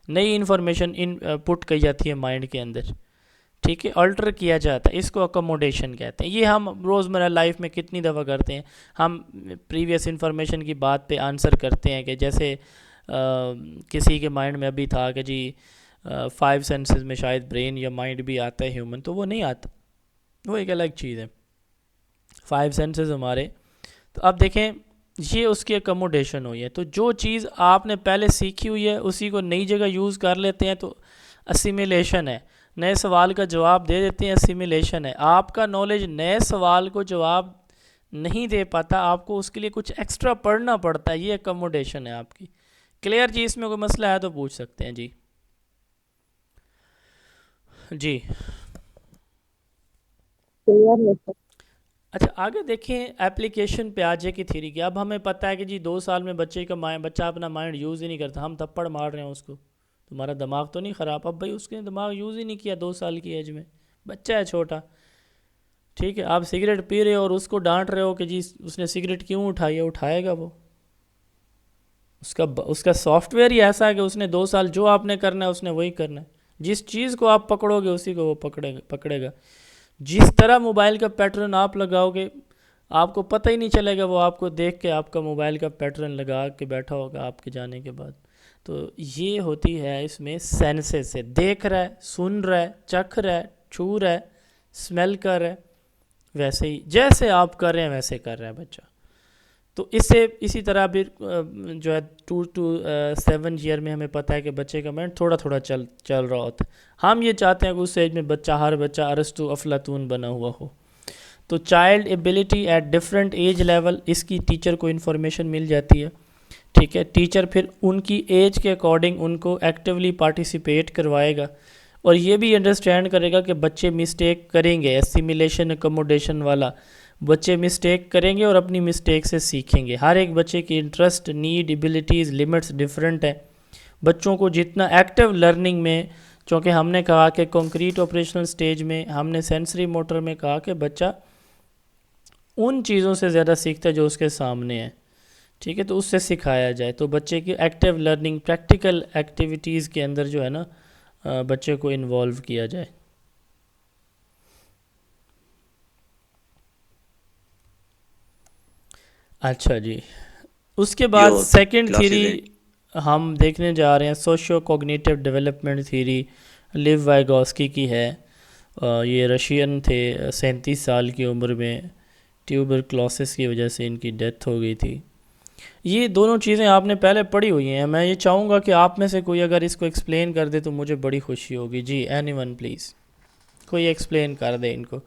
नई इन्फॉर्मेशन पुट की जाती है माइंड के अंदर, ठीक है, अल्टर किया जाता है, इसको अकोमोडेशन कहते हैं। ये हम रोज़मर्रा लाइफ में कितनी दफ़ा करते हैं, हम प्रीवियस इन्फॉर्मेशन की बात पे आंसर करते हैं कि जैसे किसी के माइंड में अभी था कि जी 5 सेंसेस में शायद ब्रेन या माइंड भी आता है ह्यूमन, तो वो नहीं आता, वो एक अलग चीज़ है, 5 सेंसेस हमारे। तो अब देखें ये उसकी अकोमोडेशन हुई है, तो जो चीज़ आपने पहले सीखी हुई है उसी को नई जगह यूज़ कर लेते हैं, तो असिमिलेशन है। नए सवाल का जवाब दे देते हैं, असिमिलेशन है। आपका नॉलेज नए सवाल को जवाब नहीं दे पाता, आपको उसके लिए कुछ एक्स्ट्रा पढ़ना पड़ता है, ये अकोमोडेशन है आपकी। क्लियर जी? इसमें कोई मसला है तो पूछ सकते हैं जी। जी क्लियर है सर। अच्छा, आगे देखें एप्लीकेशन पियाजे की थ्योरी की। अब हमें पता है कि जी 2 साल में बच्चा अपना माइंड यूज़ ही नहीं करता, हम थप्पड़ मार रहे हैं उसको, तुम्हारा दिमाग तो नहीं ख़राब? अब भाई उसने दिमाग यूज़ ही नहीं किया 2 साल की एज में, बच्चा है छोटा, ठीक है। आप सिगरेट पी रहे हो और उसको डांट रहे हो कि जी उसने सिगरेट क्यों उठाई है, उठाएगा वो? उसका सॉफ्टवेयर ही ऐसा है कि उसने 2 साल जो आपने करना है उसने वही करना है, जिस चीज़ को आप पकड़ोगे उसी को वो पकड़ेगा। जिस तरह मोबाइल का पैटर्न आप लगाओगे आपको पता ही नहीं चलेगा, वो आपको देख के आपका मोबाइल का पैटर्न लगा के बैठा होगा आपके जाने के बाद। तो ये होती है इसमें सेंसेस से, देख रहा है, सुन रहा है, चख रहा है, छू रहा है, स्मेल कर रहा है, वैसे ही जैसे आप कर रहे हैं वैसे कर रहा है बच्चा। तो इससे इसी तरह भी जो है 2 to 7 ईयर में हमें पता है कि बच्चे का माइंड थोड़ा थोड़ा चल रहा होता है। हम ये चाहते हैं कि उस एज में हर बच्चा अरस्तु अफलातून बना हुआ हो। तो child ability at different age level, इसकी टीचर को इन्फॉर्मेशन मिल जाती है, ठीक है। टीचर फिर उनकी एज के अकॉर्डिंग उनको एक्टिवली पार्टिसिपेट करवाएगा और ये भी अंडरस्टैंड करेगा कि बच्चे मिस्टेक करेंगे, एसिमिलेशन अकोमोडेशन वाला, बच्चे मिस्टेक करेंगे और अपनी मिस्टेक से सीखेंगे। हर एक बच्चे की interest, need, abilities, limits different है। बच्चों को जितना एक्टिव लर्निंग में, चूँकि हमने कहा कि कॉन्क्रीट ऑपरेशनल स्टेज में, हमने सेंसरी मोटर में कहा कि बच्चा उन चीज़ों से ज़्यादा सीखता है जो उसके सामने है, ठीक है, तो उससे सिखाया जाए। तो बच्चे की एक्टिव लर्निंग, प्रैक्टिकल एक्टिविटीज़ के अंदर जो है ना बच्चे को इन्वॉल्व किया जाए। अच्छा जी, उसके बाद सेकंड थ्योरी हम देखने जा रहे हैं, socio cognitive development theory, live Vygotsky की है। ये रशियन थे, 37 साल की उम्र में ट्यूबरक्लोसिस की वजह से इनकी डेथ हो गई थी। ये दोनों चीज़ें आपने पहले पढ़ी हुई हैं, मैं ये चाहूँगा कि आप में से कोई अगर इसको एक्सप्लेन कर दे तो मुझे बड़ी खुशी होगी। जी एनीवन प्लीज़, कोई एक्सप्लेन कर दे इनको।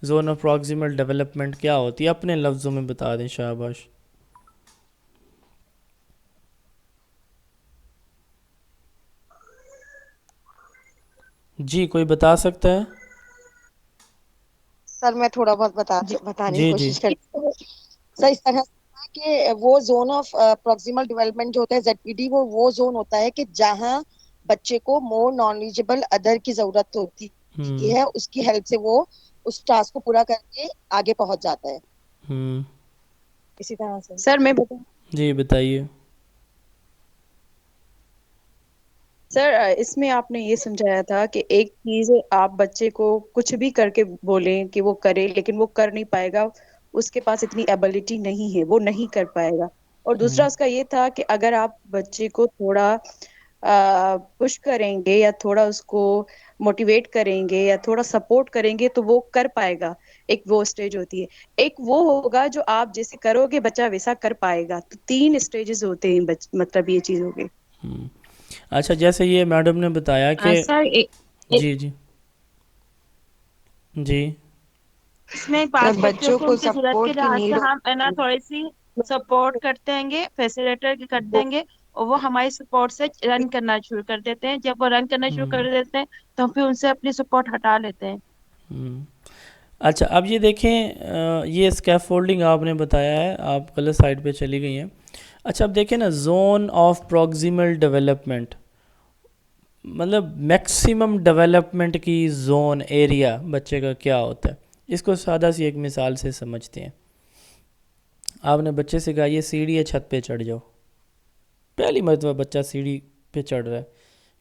जोन ऑफ प्रॉक्सिमल डेवलपमेंट क्या होती है, अपने लफ्ज़ों में बता दें, शाबाश। जी कोई बता सकता है? सर मैं थोड़ा बहुत बताने की जी जी कोशिश करती हूँ। सर इस तरह से कि वो जोन ऑफ प्रॉक्सिमल डेवलपमेंट जो होता है ZPD, वो जोन होता है कि जहाँ बच्चे को मोर नॉलेजेबल अदर की जरूरत होती है, उसकी हेल्प से वो उस टास्क को पूरा करके आगे पहुंच जाता है। इसी तरह से सर मैं बताऊं? जी बताइए। सर इसमें आपने ये समझाया था कि एक चीज आप बच्चे को कुछ भी करके बोलें कि वो करे, लेकिन वो कर नहीं पाएगा, उसके पास इतनी एबिलिटी नहीं है, वो नहीं कर पाएगा। और दूसरा हम्म उसका ये था कि अगर आप बच्चे को थोड़ा पुश करेंगे या थोड़ा उसको मोटिवेट करेंगे या थोड़ा सपोर्ट करेंगे तो वो कर पाएगा। एक वो स्टेज होती है, एक वो होगा जो आप जैसे करोगे बच्चा वैसा कर पाएगा। तो 3 स्टेजेस होते हैं मतलब ये चीज होगी। हम्म। अच्छा, जैसे ये मैडम ने बताया कि सर जी जी जी इसमें एक बात बच्चों को उनकी जरूरत के सपोर्ट की लिहाज से नीड हम है ना थोड़ी सी सपोर्ट करते हैं, फैसिलिटेटर की कर देंगे, और वो हमारी सपोर्ट से रन करना शुरू कर देते हैं। जब वो रन करना शुरू हम्म कर देते हैं तो हम फिर उनसे अपनी सपोर्ट हटा लेते हैं। हम्म। अच्छा, अब ये देखें, ये स्कैफोल्डिंग आपने बताया है, आप गलत साइड पे चली गई हैं। अच्छा, अब देखें ना, जोन ऑफ प्रॉक्सिमल डेवलपमेंट, मतलब मैक्सिमम डेवलपमेंट की जोन एरिया बच्चे का क्या होता है। इसको सादा सी एक मिसाल से समझते हैं। आपने बच्चे से कहा ये सीढ़ी है, छत पे चढ़ जाओ। पहली मरतबा बच्चा सीढ़ी पे चढ़ रहा है,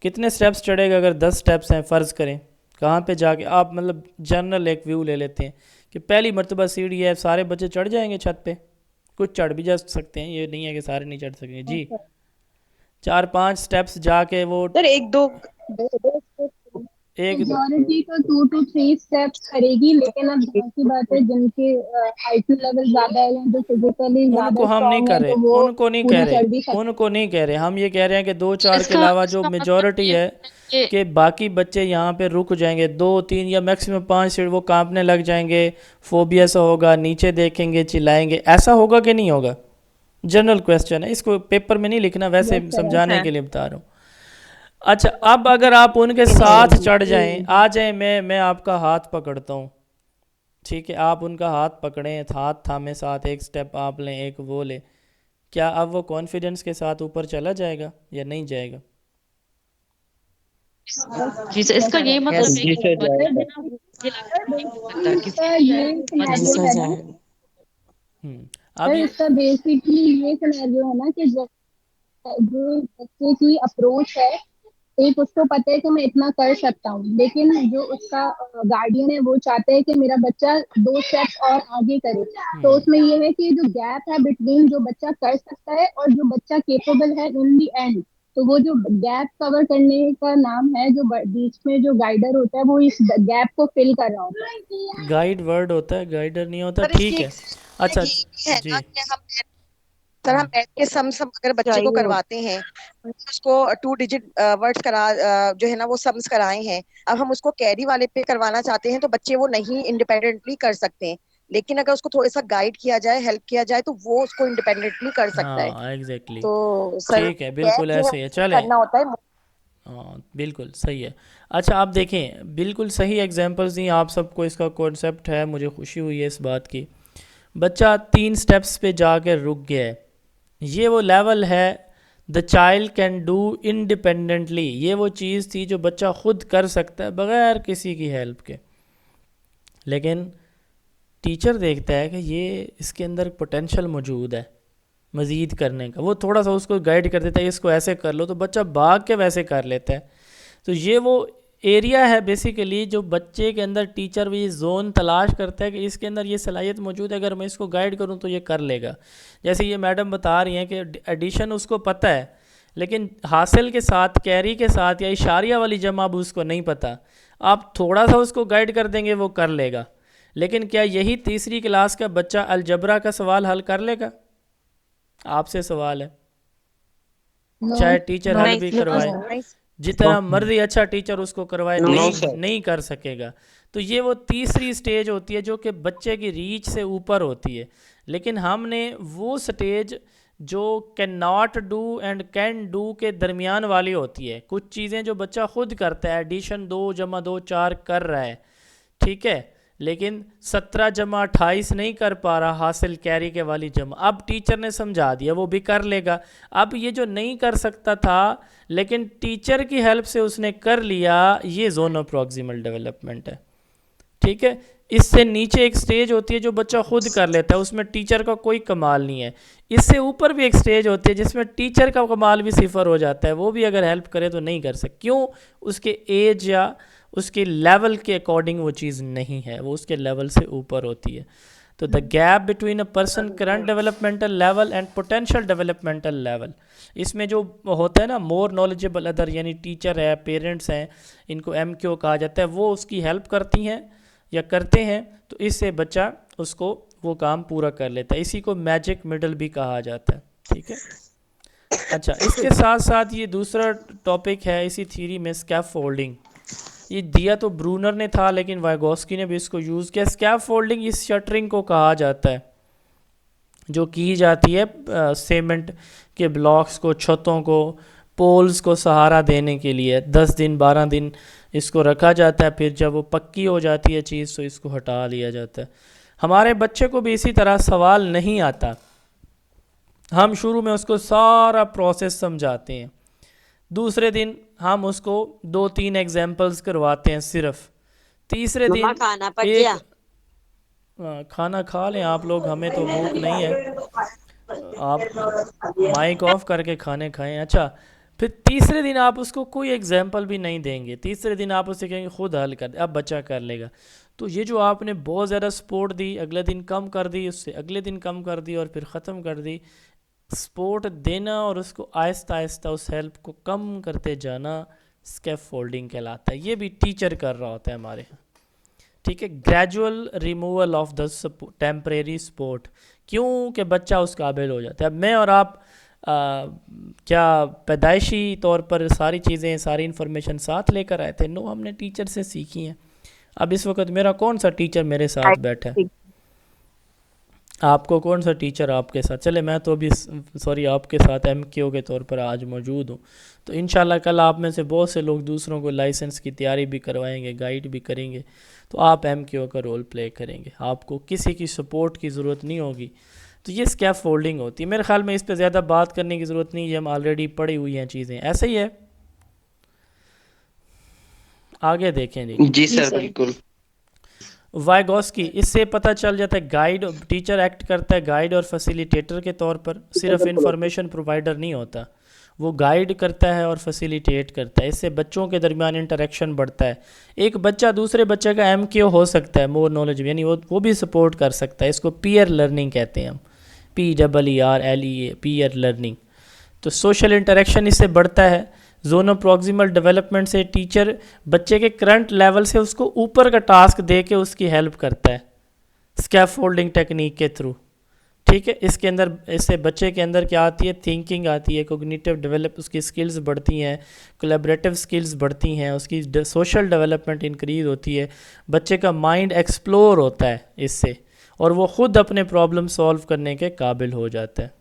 कितने स्टेप्स चढ़ेगा? अगर 10 स्टेप्स हैं फ़र्ज़ करें, कहाँ पे जाके आप, मतलब जनरल एक व्यू ले लेते हैं कि पहली मरतबा सीढ़ी है, सारे बच्चे चढ़ जाएंगे छत पे? कुछ चढ़ भी जा सकते हैं, ये नहीं है कि सारे नहीं चढ़ सकेंगे जी। 4-5 स्टेप्स जाके वो सर एक दो दो एक मेजॉरिटी तो 2 to 3 स्टेप्स करेगी, लेकिन अब जाहिर सी बात है जिनके आईक्यू लेवल ज्यादा है या जो फिजिकली उनको ज्यादा हम नहीं स्ट्रांग कर है रहे, तो वो उनको नहीं कह पूरी रहे, चढ़ भी सकते उनको नहीं कह रहे, हम ये कह रहे हैं कि 2-4 के इसका अलावा जो इसका मतलब मेजॉरिटी ये है कि कि बाकी बच्चे यहाँ पे रुक जाएंगे, 2-3 या मैक्सिमम 5 सीट वो कांपने लग जाएंगे, फोबिया सा होगा, नीचे देखेंगे, चिल्लाएंगे, ऐसा होगा कि नहीं होगा? जनरल क्वेश्चन है, इसको पेपर में नहीं लिखना, वैसे यस सर। समझाने है। के लिए बता रहा हूँ। अच्छा, अब अगर आप उनके साथ चढ़ जाएं, आ जाएं, मैं आपका हाथ पकड़ता हूँ, ठीक है, आप उनका हाथ पकड़ें, हाथ थामे साथ, एक स्टेप आप लें, एक वो ले, क्या अब वो कॉन्फिडेंस के साथ ऊपर चला जाएगा या नहीं जाएगा? जी सर, इसका ये मतलब है जी कि सर बच्चा जाएगा। बिना उसके लायक नहीं हो सकता किसी इसका भी ये मदद सिनेरियो से। है ना अब सर, ये इसका बेसिकली ये सिनेरियो है ना कि जो बच्चे की अप्रोच है, एक उसको पता है कि मैं इतना कर सकता हूँ, लेकिन जो उसका गार्डियन है वो चाहता है कि मेरा बच्चा 2 स्टेप्स और आगे करे। तो हम्म, उसमें ये है कि जो गैप है बिटवीन जो बच्चा कर सकता है और जो बच्चा केपेबल है इन दी एंड, तो वो जो गैप कवर करने का नाम है, जो बीच में जो गाइडर होता है वो इस गैप को फिल कर रहा होता है। गाइड वर्ड होता है, गाइडर नहीं होता, सर इसकी ठीक है। एक अच्छा ये भी है ना जी। कि हम सर हम बैठ के सम अगर बच्चे को चाहिए हो। करवाते हैं, उसको 2 डिजिट वर्ड्स जो है ना वो सम्स कराए हैं, अब हम उसको कैरी वाले पे करवाना चाहते हैं तो बच्चे वो नहीं इंडिपेंडेंटली कर सकते हैं। लेकिन अगर उसको थोड़ा सा गाइड किया जाए, हेल्प किया जाए, तो वो उसको इंडिपेंडेंटली कर सकता है। हाँ एग्जैक्टली, तो सर ठीक है, गैप बिल्कुल जो है ऐसे ही है, उसको चलें। करना होता है। हाँ बिल्कुल सही है। अच्छा, आप देखें, बिल्कुल सही एग्जांपल्स दी, आप सबको इसका कॉन्सेप्ट है, मुझे खुशी हुई है इस बात की। बच्चा 3 स्टेप्स पे जाकर रुक गया है, ये वो लेवल है the child can do independently, ये वो चीज़ थी जो बच्चा खुद कर सकता है बग़ैर किसी की हेल्प के। लेकिन टीचर देखता है कि ये इसके अंदर पोटेंशियल मौजूद है मज़ीद करने का, वो थोड़ा सा उसको गाइड कर देता है, इसको ऐसे कर लो, तो बच्चा भाग के वैसे कर लेता है। तो ये वो एरिया है बेसिकली जो बच्चे के अंदर टीचर भी जोन तलाश करता है कि इसके अंदर ये सलाहियत मौजूद है, अगर मैं इसको गाइड करूँ तो ये कर लेगा। जैसे ये मैडम बता रही हैं कि एडिशन उसको पता है, लेकिन हासिल के साथ, कैरी के साथ या इशारिया वाली जमा अब उसको नहीं पता। आप थोड़ा सा उसको गाइड कर देंगे वो कर लेगा, लेकिन क्या यही तीसरी क्लास का बच्चा अलजबरा का सवाल हल कर लेगा? आपसे सवाल है, चाहे टीचर हल नहीं भी सर। करवाए, नहीं जितना मर्जी अच्छा टीचर उसको करवाए, नो नहीं सर। नहीं कर सकेगा। तो ये वो तीसरी स्टेज होती है जो कि बच्चे की रीच से ऊपर होती है। लेकिन हमने वो स्टेज जो can not do and can do के दरमियान वाली होती है, कुछ चीज़ें जो बच्चा खुद करता है, एडिशन 2 + 2 4 कर रहा है, ठीक है, लेकिन 17 + 28 नहीं कर पा रहा, हासिल कैरी के वाली जमा, अब टीचर ने समझा दिया वो भी कर लेगा। अब ये जो नहीं कर सकता था लेकिन टीचर की हेल्प से उसने कर लिया, ये जोन ऑफ प्रॉक्सिमल डेवलपमेंट है। ठीक है। इससे नीचे एक स्टेज होती है जो बच्चा खुद कर लेता है, उसमें टीचर का कोई कमाल नहीं है। इससे ऊपर भी एक स्टेज होती है जिसमें टीचर का कमाल भी सिफर हो जाता है, वो भी अगर हेल्प करे तो नहीं कर सकते। क्यों? उसके एज या उसके लेवल के अकॉर्डिंग वो चीज़ नहीं है, वो उसके लेवल से ऊपर होती है। तो the gap between a person current developmental level and potential developmental level, इसमें जो होता है ना मोर नॉलेजेबल अदर, यानी टीचर है, पेरेंट्स हैं, इनको MQ कहा जाता है, वो उसकी हेल्प करती हैं या करते हैं, तो इससे बच्चा उसको वो काम पूरा कर लेता है। इसी को मैजिक मिडल भी कहा जाता है, ठीक है। अच्छा, इसके साथ साथ ये दूसरा टॉपिक है इसी थ्योरी में, स्कैफोल्डिंग। ये दिया तो ब्रूनर ने था, लेकिन वाइगोस्की ने भी इसको यूज़ किया। स्कैफोल्डिंग इस शटरिंग को कहा जाता है जो की जाती है सीमेंट के ब्लॉक्स को, छतों को, पोल्स को सहारा देने के लिए 10 दिन 12 दिन इसको रखा जाता है। फिर जब वो पक्की हो जाती है चीज़ तो इसको हटा लिया जाता है। हमारे बच्चे को भी इसी तरह सवाल नहीं आता, हम शुरू में उसको सारा प्रोसेस समझाते हैं, दूसरे दिन हम उसको 2-3 एग्जाम्पल्स करवाते हैं सिर्फ, तीसरे दिन खाना पक एक गया। खाना खा लें आप लोग, हमें तो भूख नहीं है, आप माइक ऑफ करके खाने खाएं। अच्छा, फिर तीसरे दिन आप उसको कोई एग्जाम्पल भी नहीं देंगे, तीसरे दिन आप उसे कहेंगे खुद हल कर दे, अब बच्चा कर लेगा। तो ये जो आपने बहुत ज़्यादा सपोर्ट दी, अगले दिन कम कर दी, उससे अगले दिन कम कर दी और फिर ख़त्म कर दी, सपोर्ट देना और उसको आहिस्ता आहिस्ता उस हेल्प को कम करते जाना स्कैफोल्डिंग कहलाता है। ये भी टीचर कर रहा होता है हमारे यहाँ, ठीक है। Gradual removal of the temporary support, क्योंकि बच्चा उस काबिल हो जाता है। अब मैं और आप क्या पैदाइशी तौर पर सारी चीज़ें, सारी इन्फॉर्मेशन साथ लेकर आए थे? नो, हमने टीचर से सीखी हैं। अब इस वक्त मेरा कौन सा टीचर मेरे साथ बैठा है? आपको कौन सा टीचर आपके साथ? चले, मैं तो अभी सॉरी आपके साथ MQ के तौर पर आज मौजूद हूँ, तो इंशाल्लाह कल आप में से बहुत से लोग दूसरों को लाइसेंस की तैयारी भी करवाएंगे, गाइड भी करेंगे, तो आप MQ का रोल प्ले करेंगे, आपको किसी की सपोर्ट की ज़रूरत नहीं होगी। तो ये स्कैफोल्डिंग होती है। मेरे ख्याल में इस पर ज़्यादा बात करने की ज़रूरत नहीं है, हम ऑलरेडी पढ़ी हुई हैं चीज़ें, ऐसे ही है। आगे देखें जी सर, बिल्कुल। वाइगोस्की, इससे पता चल जाता है गाइड, टीचर एक्ट करता है गाइड और फैसिलिटेटर के तौर पर, सिर्फ इंफॉर्मेशन प्रोवाइडर नहीं होता, वो गाइड करता है और फैसिलिटेट करता है। इससे बच्चों के दरमियान इंटरेक्शन बढ़ता है। एक बच्चा दूसरे बच्चे का MQ हो सकता है, मोर नॉलेज, यानी वो भी सपोर्ट कर सकता है। इसको पीयर लर्निंग कहते हैं हम, PEERLEA, पीयर लर्निंग। तो सोशल इंटरेक्शन इससे बढ़ता है। जोनो प्रॉक्सिमल डेवलपमेंट से टीचर बच्चे के करंट लेवल से उसको ऊपर का टास्क दे के उसकी हेल्प करता है स्कैफोल्डिंग टेक्निक के थ्रू, ठीक है। इसके अंदर, इससे बच्चे के अंदर क्या आती है? थिंकिंग आती है, कोग्निटिव डेवलप, उसकी स्किल्स बढ़ती हैं, कोलैबोरेटिव स्किल्स बढ़ती हैं, उसकी सोशल डेवलपमेंट इंक्रीज होती है, बच्चे का माइंड एक्सप्लोर होता है इससे, और वो ख़ुद अपने प्रॉब्लम सॉल्व करने के काबिल हो जाता है।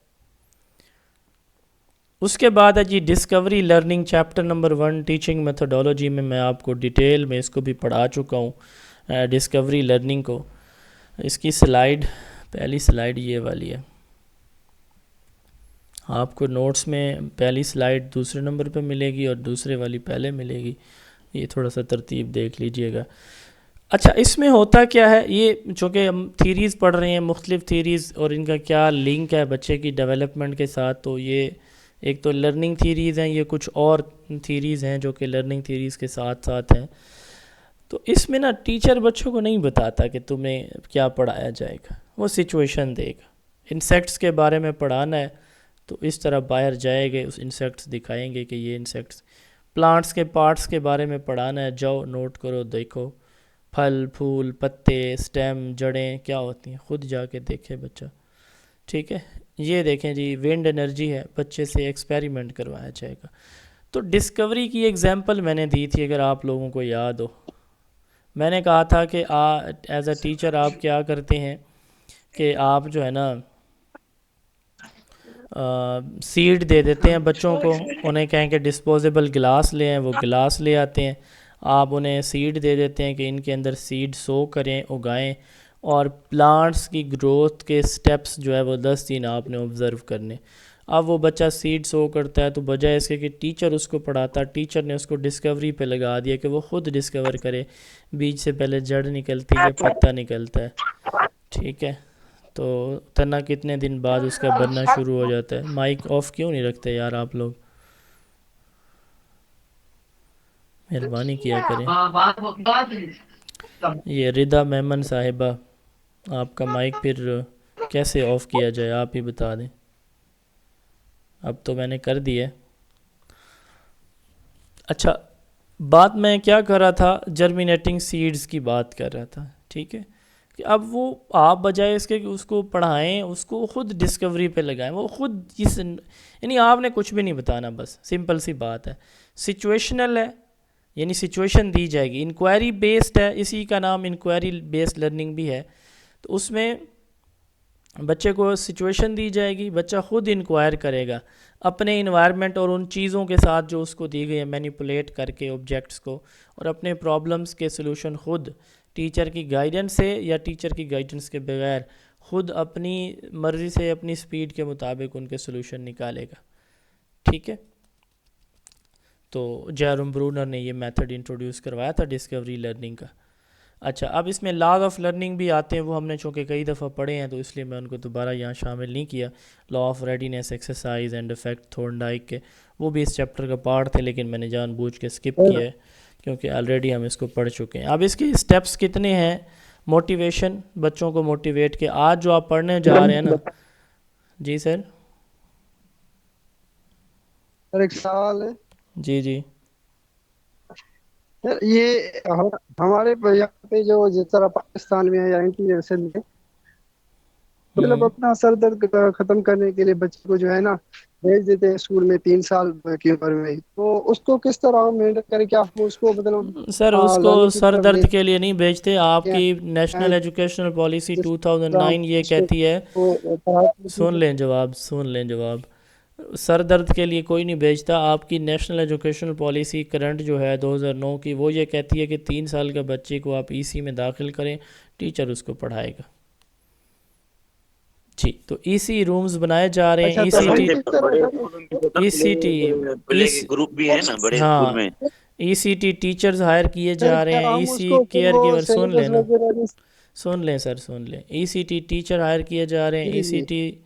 उसके बाद है जी discovery learning, chapter number 1 teaching methodology में मैं आपको डिटेल में इसको भी पढ़ा चुका हूँ, डिस्कवरी लर्निंग को। इसकी स्लाइड, पहली स्लाइड ये वाली है, आपको नोट्स में पहली स्लाइड दूसरे नंबर पे मिलेगी और दूसरे वाली पहले मिलेगी, ये थोड़ा सा तरतीब देख लीजिएगा। अच्छा, इसमें होता क्या है, ये चूँकि हम थीरीज़ पढ़ रहे हैं, मुख्तलिफ थीरीज़, और इनका क्या लिंक है बच्चे की डेवलपमेंट के साथ, तो ये एक तो लर्निंग थीरीज़ हैं, ये कुछ और थीरीज़ हैं जो कि लर्निंग थीरीज़ के साथ साथ हैं। तो इसमें ना टीचर बच्चों को नहीं बताता कि तुम्हें क्या पढ़ाया जाएगा, वो सिचुएशन देगा। इंसेक्ट्स के बारे में पढ़ाना है तो इस तरह बाहर जाएंगे, उस इंसेक्ट्स दिखाएंगे कि ये इंसेक्ट्स। प्लांट्स के पार्ट्स के बारे में पढ़ाना है, जाओ नोट करो, देखो फल फूल पत्ते स्टेम जड़ें क्या होती हैं, खुद जाके देखे बच्चा, ठीक है। ये देखें जी, विंड एनर्जी है, बच्चे से एक्सपेरिमेंट करवाया जाएगा। तो डिस्कवरी की एग्जांपल मैंने दी थी, अगर आप लोगों को याद हो, मैंने कहा था कि एज अ टीचर आप क्या करते हैं कि आप जो है ना सीड दे देते हैं बच्चों को, उन्हें कहें कि डिस्पोजेबल गिलास ले आएं, वो गिलास ले आते हैं, आप उन्हें सीड दे देते हैं कि इनके अंदर सीड सो करें, उगाएं, और प्लांट्स की ग्रोथ के स्टेप्स जो है वो 10 दिन आपने ऑब्ज़र्व करने। अब वो बच्चा सीड सो करता है, तो बजाय इसके कि टीचर उसको पढ़ाता, टीचर ने उसको डिस्कवरी पे लगा दिया कि वो खुद डिस्कवर करे, बीज से पहले जड़ निकलती है, पत्ता निकलता है। ठीक है, तो तना कितने दिन बाद उसका बनना शुरू हो जाता है। माइक ऑफ क्यों नहीं रखते यार आप लोग, मेहरबानी किया करें। ये रिदा मेमन साहिबा, आपका माइक फिर कैसे ऑफ़ किया जाए आप ही बता दें। अब तो मैंने कर दिया। अच्छा, बात मैं क्या कर रहा था, जर्मिनेटिंग सीड्स की बात कर रहा था। ठीक है, कि अब वो आप बजाय इसके कि उसको पढ़ाएं, उसको खुद डिस्कवरी पे लगाएं, वो खुद इस यानी आपने कुछ भी नहीं बताना, बस सिंपल सी बात है। सिचुएशनल है, यानी सिचुएशन दी जाएगी। इंक्वायरी बेस्ड है, इसी का नाम इंक्वायरी बेस्ड लर्निंग भी है। तो उसमें बच्चे को सिचुएशन दी जाएगी, बच्चा खुद इंक्वायर करेगा अपने इन्वायरमेंट और उन चीज़ों के साथ जो उसको दी गई है, मैनिपुलेट करके ऑब्जेक्ट्स को, और अपने प्रॉब्लम्स के सलूशन खुद टीचर की गाइडेंस से या टीचर की गाइडेंस के बगैर खुद अपनी मर्ज़ी से अपनी स्पीड के मुताबिक उनके सलूशन निकालेगा। ठीक है, तो जेरोम ब्रूनर ने ये मेथड इंट्रोड्यूस करवाया था डिस्कवरी लर्निंग का। अच्छा, अब इसमें लॉज ऑफ लर्निंग भी आते हैं, वो हमने चूँकि कई दफ़ा पढ़े हैं तो इसलिए मैं उनको दोबारा यहाँ शामिल नहीं किया। Law of readiness, exercise and effect Thorndike के, वो भी इस चैप्टर का पार्ट थे, लेकिन मैंने जानबूझ के स्किप किया है क्योंकि ऑलरेडी हम इसको पढ़ चुके हैं। अब इसके स्टेप्स कितने हैं, मोटिवेशन, बच्चों को मोटिवेट के, आज जो आप पढ़ने जा रहे हैं ना। जी सर। एक सवाल है। जी जी। यार ये हमारे यहाँ पे जो जिस तरह पाकिस्तान में है या इंडिया से में, मतलब अपना सर दर्द खत्म करने के लिए बच्चे को जो है ना भेज देते हैं स्कूल में 3 साल की उम्र में, तो उसको किस तरह मेंटेन करें, क्या हम उसको मतलब सर उसको सर दर्द के लिए नहीं भेजते। आपकी नेशनल एजुकेशनल पॉलिसी 2009 ये कहती है, सुन लें जवाब, सर दर्द के लिए कोई नहीं भेजता। आपकी नेशनल एजुकेशनल पॉलिसी करंट जो है 2009 की, वो ये कहती है कि 3 साल के बच्चे को आप ईसी में दाखिल करें, टीचर उसको पढ़ाएगा। जी, तो ईसी रूम्स बनाए जा रहे हैं। ग्रुप भी है ना बड़े हाँ, में, ईसीटी टीचर्स हायर किए जा रहे हैं। ईसी केयर गिवर, सुन लें, ईसीटी टीचर हायर किए जा रहे हैं, ईसीटी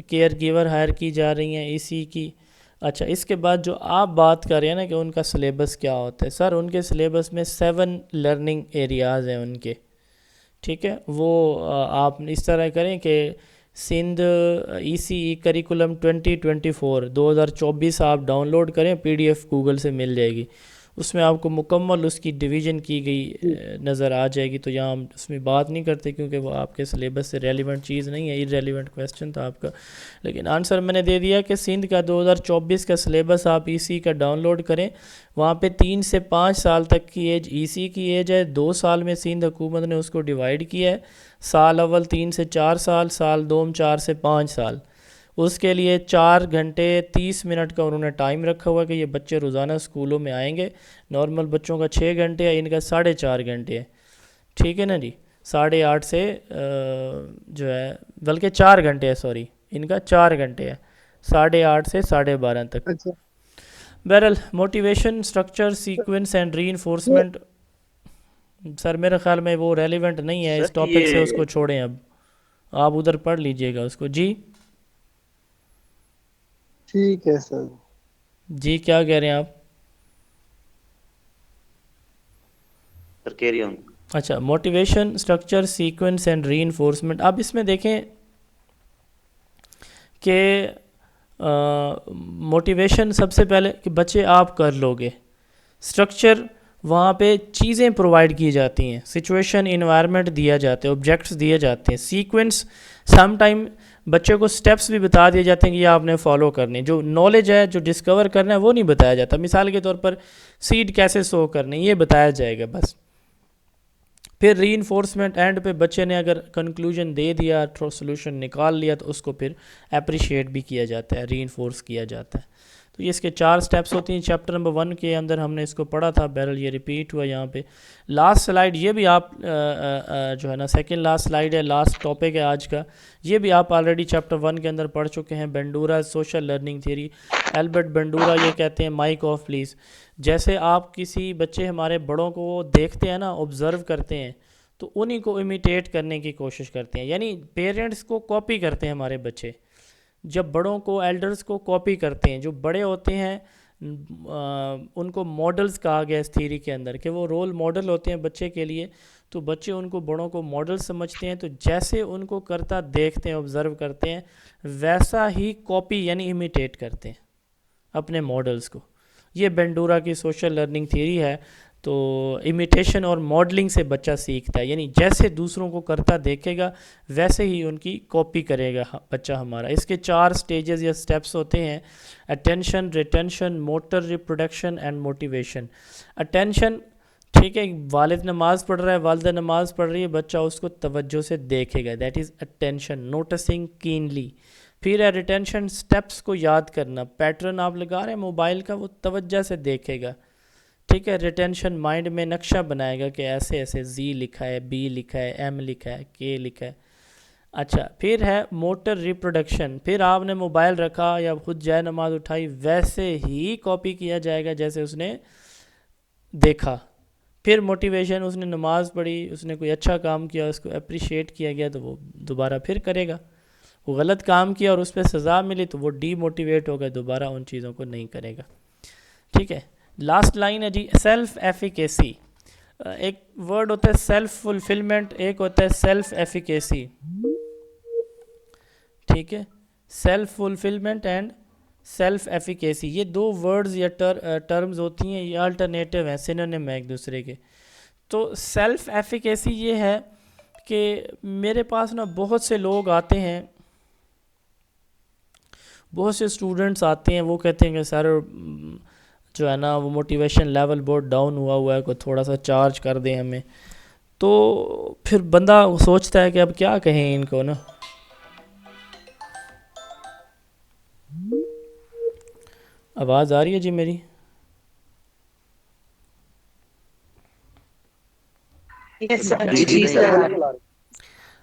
केयर गिवर हायर की जा रही हैं ईसी की। अच्छा, इसके बाद जो आप बात कर रहे हैं ना कि उनका सिलेबस क्या होता है, सर उनके सिलेबस में 7 लर्निंग एरियाज़ हैं उनके। ठीक है, वो आप इस तरह करें कि सिंध ईसी करिकुलम 2024 आप डाउनलोड करें, पीडीएफ गूगल से मिल जाएगी, उसमें आपको मुकम्मल उसकी डिवीज़न की गई नज़र आ जाएगी। तो यहाँ हम उसमें बात नहीं करते क्योंकि वो आपके सिलेबस से रेलिवेंट चीज़ नहीं है, इररेलिवेंट क्वेश्चन था आपका, लेकिन आंसर मैंने दे दिया कि सिंध का 2024 का सिलेबस आप ईसी का डाउनलोड करें। वहाँ पे 3 से 5 साल तक की एज ईसी की एज है। 2 साल में सिंध हुकूमत ने उसको डिवाइड किया है, साल अव्वल 3 से 4 साल, साल दोम 4 से 5 साल। उसके लिए 4 घंटे 30 मिनट का उन्होंने टाइम रखा हुआ है कि ये बच्चे रोज़ाना स्कूलों में आएंगे। नॉर्मल बच्चों का 6 घंटे है, इनका 4.5 घंटे है। ठीक है ना जी, 8:30 से जो है, बल्कि 4 घंटे है, सॉरी, इनका 4 घंटे है, 8:30 से 12:30 तक। अच्छा। बहरहाल, motivation, structure, sequence and reinforcement, sir मेरे ख्याल में वो रेलिवेंट नहीं है इस टॉपिक से, उसको छोड़ें, अब आप उधर पढ़ लीजिएगा उसको। जी ठीक है सर। जी, क्या कह रहे हैं आप? Sir carry on. अच्छा, motivation, structure, sequence and reinforcement. अब इसमें देखें कि मोटिवेशन सबसे पहले कि बच्चे आप कर लोगे, स्ट्रक्चर वहाँ पे चीज़ें प्रोवाइड की जाती हैं, सिचुएशन इन्वायरमेंट दिया जाता है, ऑब्जेक्ट्स दिए जाते हैं। सीक्वेंस सम टाइम बच्चे को स्टेप्स भी बता दिए जाते हैं कि ये आपने फॉलो करने, जो नॉलेज है, जो डिस्कवर करना है वो नहीं बताया जाता। मिसाल के तौर पर सीड कैसे सो करने, ये बताया जाएगा बस। फिर रीइंफोर्समेंट, एंड पे बच्चे ने अगर कंक्लूजन दे दिया, सोल्यूशन निकाल लिया, तो उसको फिर अप्रिशिएट भी किया जाता है, रीइंफोर्स किया जाता है। तो ये इसके 4 स्टेप्स होती हैं। चैप्टर नंबर 1 के अंदर हमने इसको पढ़ा था, बैरल ये रिपीट हुआ यहाँ पे। लास्ट स्लाइड ये भी आप जो है ना सेकंड लास्ट स्लाइड है, लास्ट टॉपिक है आज का, ये भी आप ऑलरेडी चैप्टर 1 के अंदर पढ़ चुके हैं। Bandura social learning theory, Albert Bandura ये कहते हैं माइक ऑफ प्लीज़। जैसे आप किसी बच्चे हमारे बड़ों को देखते हैं ना, ऑब्ज़र्व करते हैं, तो उन्हीं को इमिटेट करने की कोशिश करते हैं, यानी पेरेंट्स को कॉपी करते हैं हमारे बच्चे। जब बड़ों को, एल्डर्स को कॉपी करते हैं, जो बड़े होते हैं उनको मॉडल्स कहा गया इस थ्योरी के अंदर, कि वो रोल मॉडल होते हैं बच्चे के लिए। तो बच्चे उनको, बड़ों को मॉडल समझते हैं, तो जैसे उनको करता देखते हैं, ऑब्ज़र्व करते हैं, वैसा ही कॉपी यानी इमिटेट करते हैं अपने मॉडल्स को। ये बेंडूरा की सोशल लर्निंग थ्योरी है। तो इमिटेशन और मॉडलिंग से बच्चा सीखता है, यानी जैसे दूसरों को करता देखेगा वैसे ही उनकी कॉपी करेगा बच्चा हमारा। इसके 4 स्टेजेस या स्टेप्स होते हैं: attention, retention, motor reproduction and motivation. Attention, ठीक है, वालिद नमाज़ पढ़ रहा है, वालिदा नमाज़ पढ़ रही है, बच्चा उसको तवज्जो से देखेगा, that is attention, noticing keenly. फिर है रिटेंशन, स्टेप्स को याद करना, पैटर्न आप लगा रहे हैं मोबाइल का, वो तवज्जो से देखेगा, ठीक है। रिटेंशन, माइंड में नक्शा बनाएगा कि ऐसे ऐसे जी लिखा है, बी लिखा है, एम लिखा है, के लिखा है। अच्छा, फिर है मोटर रिप्रोडक्शन, फिर आपने मोबाइल रखा या खुद जाए नमाज उठाई, वैसे ही कॉपी किया जाएगा जैसे उसने देखा। फिर मोटिवेशन, उसने नमाज पढ़ी, उसने कोई अच्छा काम किया, उसको अप्रिशिएट किया गया, तो वो दोबारा फिर करेगा। वो गलत काम किया और उस पर सज़ा मिली तो वो डीमोटिवेट होगा, दोबारा उन चीज़ों को नहीं करेगा, ठीक है। लास्ट लाइन है जी, सेल्फ एफिकेसी। एक वर्ड होता है सेल्फ फुलफिलमेंट, एक होता है सेल्फ एफिकेसी, ठीक है। Self fulfilment and self efficacy, ये 2 वर्ड्स या टर्म्स होती हैं, ये अल्टरनेटिव हैं, सिनोनिम है एक दूसरे के। तो सेल्फ एफिकेसी ये है कि मेरे पास ना बहुत से लोग आते हैं, बहुत से स्टूडेंट्स आते हैं, वो कहते हैं कि सर जो है ना वो मोटिवेशन लेवल बहुत डाउन हुआ है, कोई थोड़ा सा चार्ज कर दें हमें। तो फिर बंदा सोचता है कि अब क्या कहें इनको ना। आवाज़ आ रही है जी मेरी?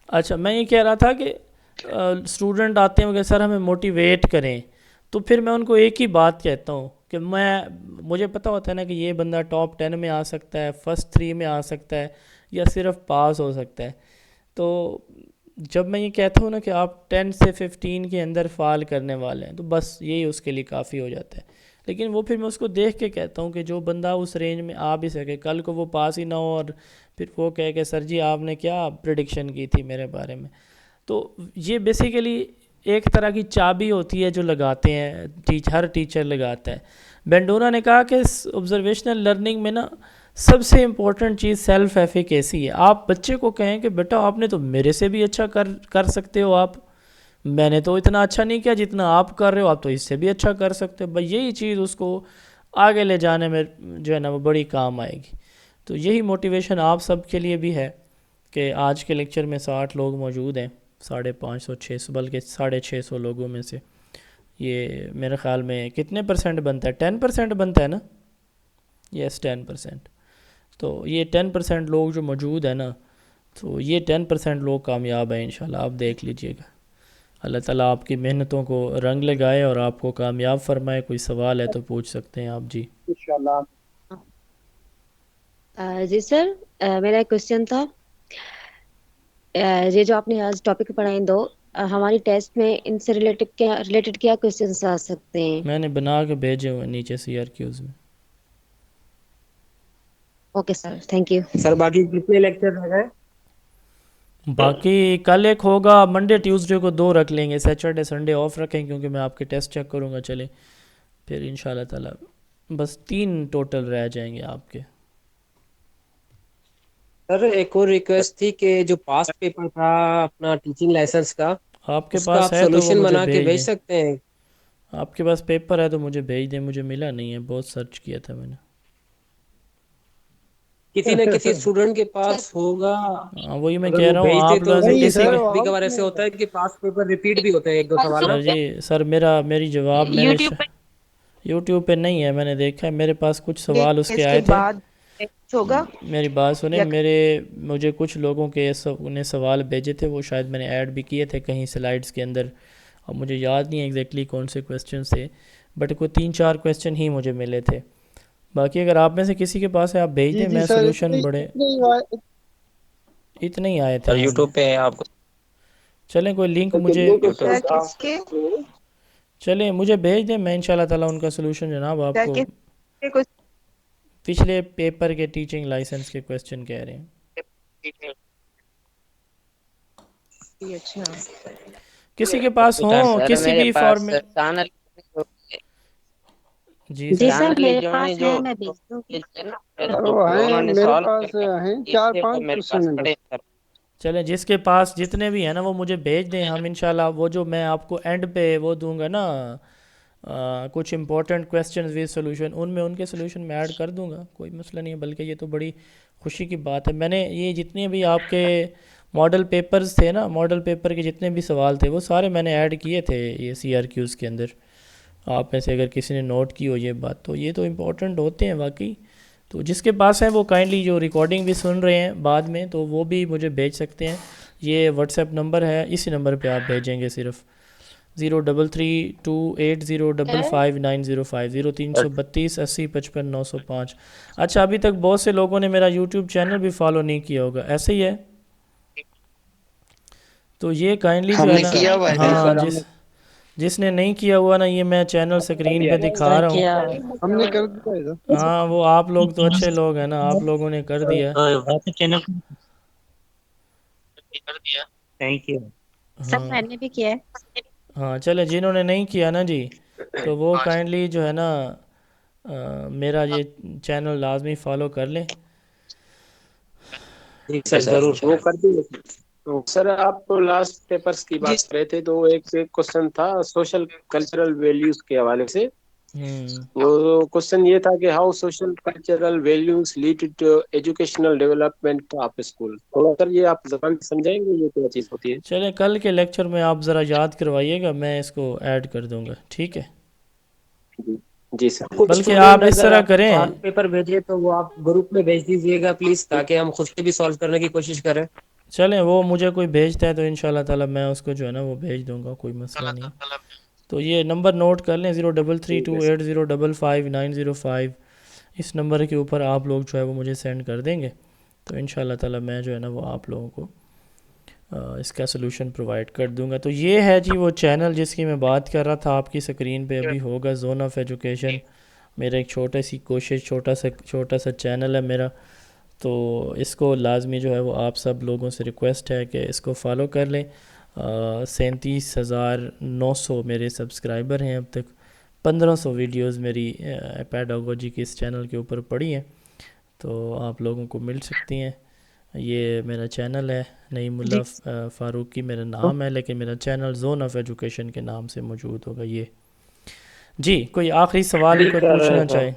अच्छा, मैं ये कह रहा था कि स्टूडेंट आते हैं कि सर हमें मोटिवेट करें, तो फिर मैं उनको एक ही बात कहता हूँ कि मुझे पता होता है ना कि ये बंदा टॉप 10 में आ सकता है, फर्स्ट 3 में आ सकता है, या सिर्फ पास हो सकता है। तो जब मैं ये कहता हूँ ना कि आप 10 से 15 के अंदर फाल करने वाले हैं, तो बस यही उसके लिए काफ़ी हो जाता है। लेकिन वो फिर मैं उसको देख के कहता हूँ कि जो बंदा उस रेंज में आ भी सके, कल को वो पास ही ना हो और फिर वो कहे कि सर जी आपने क्या प्रेडिक्शन की थी मेरे बारे में। तो ये बेसिकली एक तरह की चाबी होती है जो लगाते हैं, हर टीचर लगाता है। बेंडोरा ने कहा कि ऑब्जर्वेशनल लर्निंग में ना सबसे इम्पोर्टेंट चीज़ सेल्फ एफिकेसी है। आप बच्चे को कहें कि बेटा आपने तो मेरे से भी अच्छा कर सकते हो, आप, मैंने तो इतना अच्छा नहीं किया जितना आप कर रहे हो, आप तो इससे भी अच्छा कर सकते हो। भाई यही चीज़ उसको आगे ले जाने में जो है ना वो बड़ी काम आएगी। तो यही मोटिवेशन आप सब के लिए भी है कि आज के लेक्चर में 60 लोग मौजूद हैं, 550 600 बल्कि 650 लोगों में से ये मेरे ख़्याल में कितने % बनता है? 10% बनता है ना? यस 10%। तो ये 10% लोग जो मौजूद है ना, तो ये 10% लोग कामयाब हैं इंशाल्लाह। आप देख लीजिएगा, अल्लाह ताला आपकी मेहनतों को रंग लगाए और आपको कामयाब फरमाए। कोई सवाल है तो पूछ सकते हैं आप जी। इंशाल्लाह। जी सर, मेरा एक क्वेश्चन था। ये जो आपने आज टॉपिक पढ़ाए दो, हमारी टेस्ट में इनसे रिलेटेड क्या क्वेश्चंस आ सकते हैं? मैंने बना के भेजे हुए नीचे CRQs में। Okay sir, thank you sir. बाकी कितने लेक्चर रह गए? बाकी कल एक होगा, मंडे ट्यूसडे को 2 रख लेंगे, सैटरडे संडे ऑफ रखें क्योंकि मैं आपके टेस्ट चेक करूँगा। चले फिर इंशाल्लाह ताला बस 3 टोटल रह जाएंगे आपके। सर एक और रिक्वेस्ट थी कि जो पास्ट पेपर था अपना टीचिंग लाइसेंस का, आपके उसका पास आप है तो वो सॉल्यूशन मुझे बना के भेज दें। सकते हैं? आपके पास पेपर है तो मुझे भेज दें, मुझे मिला नहीं है, बहुत सर्च किया था मैंने। किसी न किसी स्टूडेंट के पास होगा। हाँ वही मैं अगर कह वो रहा हूँ, भेज दे आप तो वैसे किसी किसी कभी कभार ऐसे होता है कि पास्ट पेपर रिपीट भी होते हैं 1-2 सवाल सर ना। जी, सर मेरी जवाब मेरे यूट्यूब पे यूट्यूब पे नहीं है, मैंने देखा है, मेरे पास कुछ सवाल उसके इसके आए थे। बाद होगा मेरी बात सुने, या मुझे कुछ लोगों के उन्हें सवाल भेजे थे, वो शायद मैंने ऐड भी किए थे कहीं स्लाइड्स के अंदर। अब मुझे याद नहीं एग्जैक्टली कौन से क्वेश्चन थे, बट कोई 3-4 क्वेश्चन ही मुझे मिले थे। बाकी अगर आप में से किसी के पास है आप भेज जी दें, जी मैं सर, सोल्यूशन बड़े इतने ही आए थे। हाँ यूट्यूब पे है आपको। चलें, कोई लिंक मुझे चलें मुझे भेज दें, मैं इंशाल्लाह ताला उनका सोल्यूशन जनाब आपको। कुछ पिछले पेपर के टीचिंग लाइसेंस के क्वेश्चन कह रहे हैं। अच्छा किसी के पास हो किसी भी फॉर्मेट। जी जी सर, सर मेरे पास है, मैं भेज दूंगी। वो हैं, मेरे पास हैं 4-5 क्वेश्चन है बस। चलें, जिसके पास जितने भी हैं ना वो मुझे भेज दें, हम इंशाल्लाह वो जो मैं आपको एंड पे वो दूंगा ना, कुछ इंपॉर्टेंट क्वेश्चंस विद सॉल्यूशन, उनमें उनके सॉल्यूशन में ऐड कर दूंगा, कोई मसला नहीं है। बल्कि ये तो बड़ी खुशी की बात है, मैंने ये जितने भी आपके मॉडल पेपर्स थे ना, मॉडल पेपर के जितने भी सवाल थे वो सारे मैंने ऐड किए थे ये CRQs के अंदर। आप में से अगर किसी ने नोट की हो ये बात, तो ये तो इम्पोर्टेंट होते हैं वाकई। तो जिसके पास है वो काइंडली जो रिकॉर्डिंग भी सुन रहे हैं बाद में, तो वो भी मुझे भेज सकते हैं। ये व्हाट्सएप नंबर है, इसी नंबर पे आप भेजेंगे सिर्फ 033280555905 0332 80 55 905। अच्छा, अभी तक बहुत से लोगों ने मेरा यूट्यूब चैनल भी फॉलो नहीं किया होगा, ऐसे ही है? तो ये काइंडली जो है ना, हाँ, जिसने नहीं किया हुआ ना, ये मैं चैनल स्क्रीन पे दिखा रहा हूँ। हमने कर दिया इधर। हाँ, वो आप लोग तो अच्छे लोग हैं ना, आप लोगों ने कर दिया। Thank you. सब हाँ मैंने भी किया है। हाँ, चले, जिन्होंने नहीं किया ना जी, तो वो काइंडली जो है ना मेरा ये चैनल लाजमी फॉलो कर लें। सर जरूर वो कर दिए। तो सर आप लास्ट पेपर्स की बात कर रहे थे, तो एक क्वेश्चन था सोशल कल्चरल वैल्यूज के हवाले से। वो क्वेश्चन ये था कि how social cultural values lead to educational development of school. थोड़ा सर ये आप जबान से समझाएंगे ये क्या चीज़ होती है? चले, कल के लेक्चर में आप ज़रा याद करवाइएगा, मैं इसको ऐड कर दूंगा, ठीक है? जी सर। बल्कि आप इस तरह करें, पेपर भेजिए तो वो आप ग्रुप में भेज दीजिएगा प्लीज, ताकि हम खुद से भी सॉल्व करने की कोशिश करें। चलें, वो मुझे कोई भेजता है तो इंशाल्लाह ताला मैं उसको जो है ना वो भेज दूंगा, कोई मसला नहीं। तो ये नंबर नोट कर लें 033280555905। इस नंबर के ऊपर आप लोग जो है वो मुझे सेंड कर देंगे, तो इंशाल्लाह ताला मैं जो है ना वो आप लोगों को इसका सलूशन प्रोवाइड कर दूंगा। तो ये है जी वो चैनल जिसकी मैं बात कर रहा था, आपकी स्क्रीन पे अभी होगा, जोन ऑफ एजुकेशन। मेरा एक छोटी सी कोशिश, छोटा सा चैनल है मेरा, तो इसको लाजमी जो है वो आप सब लोगों से रिक्वेस्ट है कि इसको फॉलो कर लें। 37,900 मेरे सब्सक्राइबर हैं अब तक। 1500 वीडियोस मेरी पेडागोजी की इस चैनल के ऊपर पड़ी हैं, तो आप लोगों को मिल सकती हैं। ये मेरा चैनल है, नईमुल्ला फ़ारूकी मेरा नाम है, लेकिन मेरा चैनल जोन ऑफ एजुकेशन के नाम से मौजूद होगा ये। जी, कोई आखिरी सवाल कोई पूछना चाहे?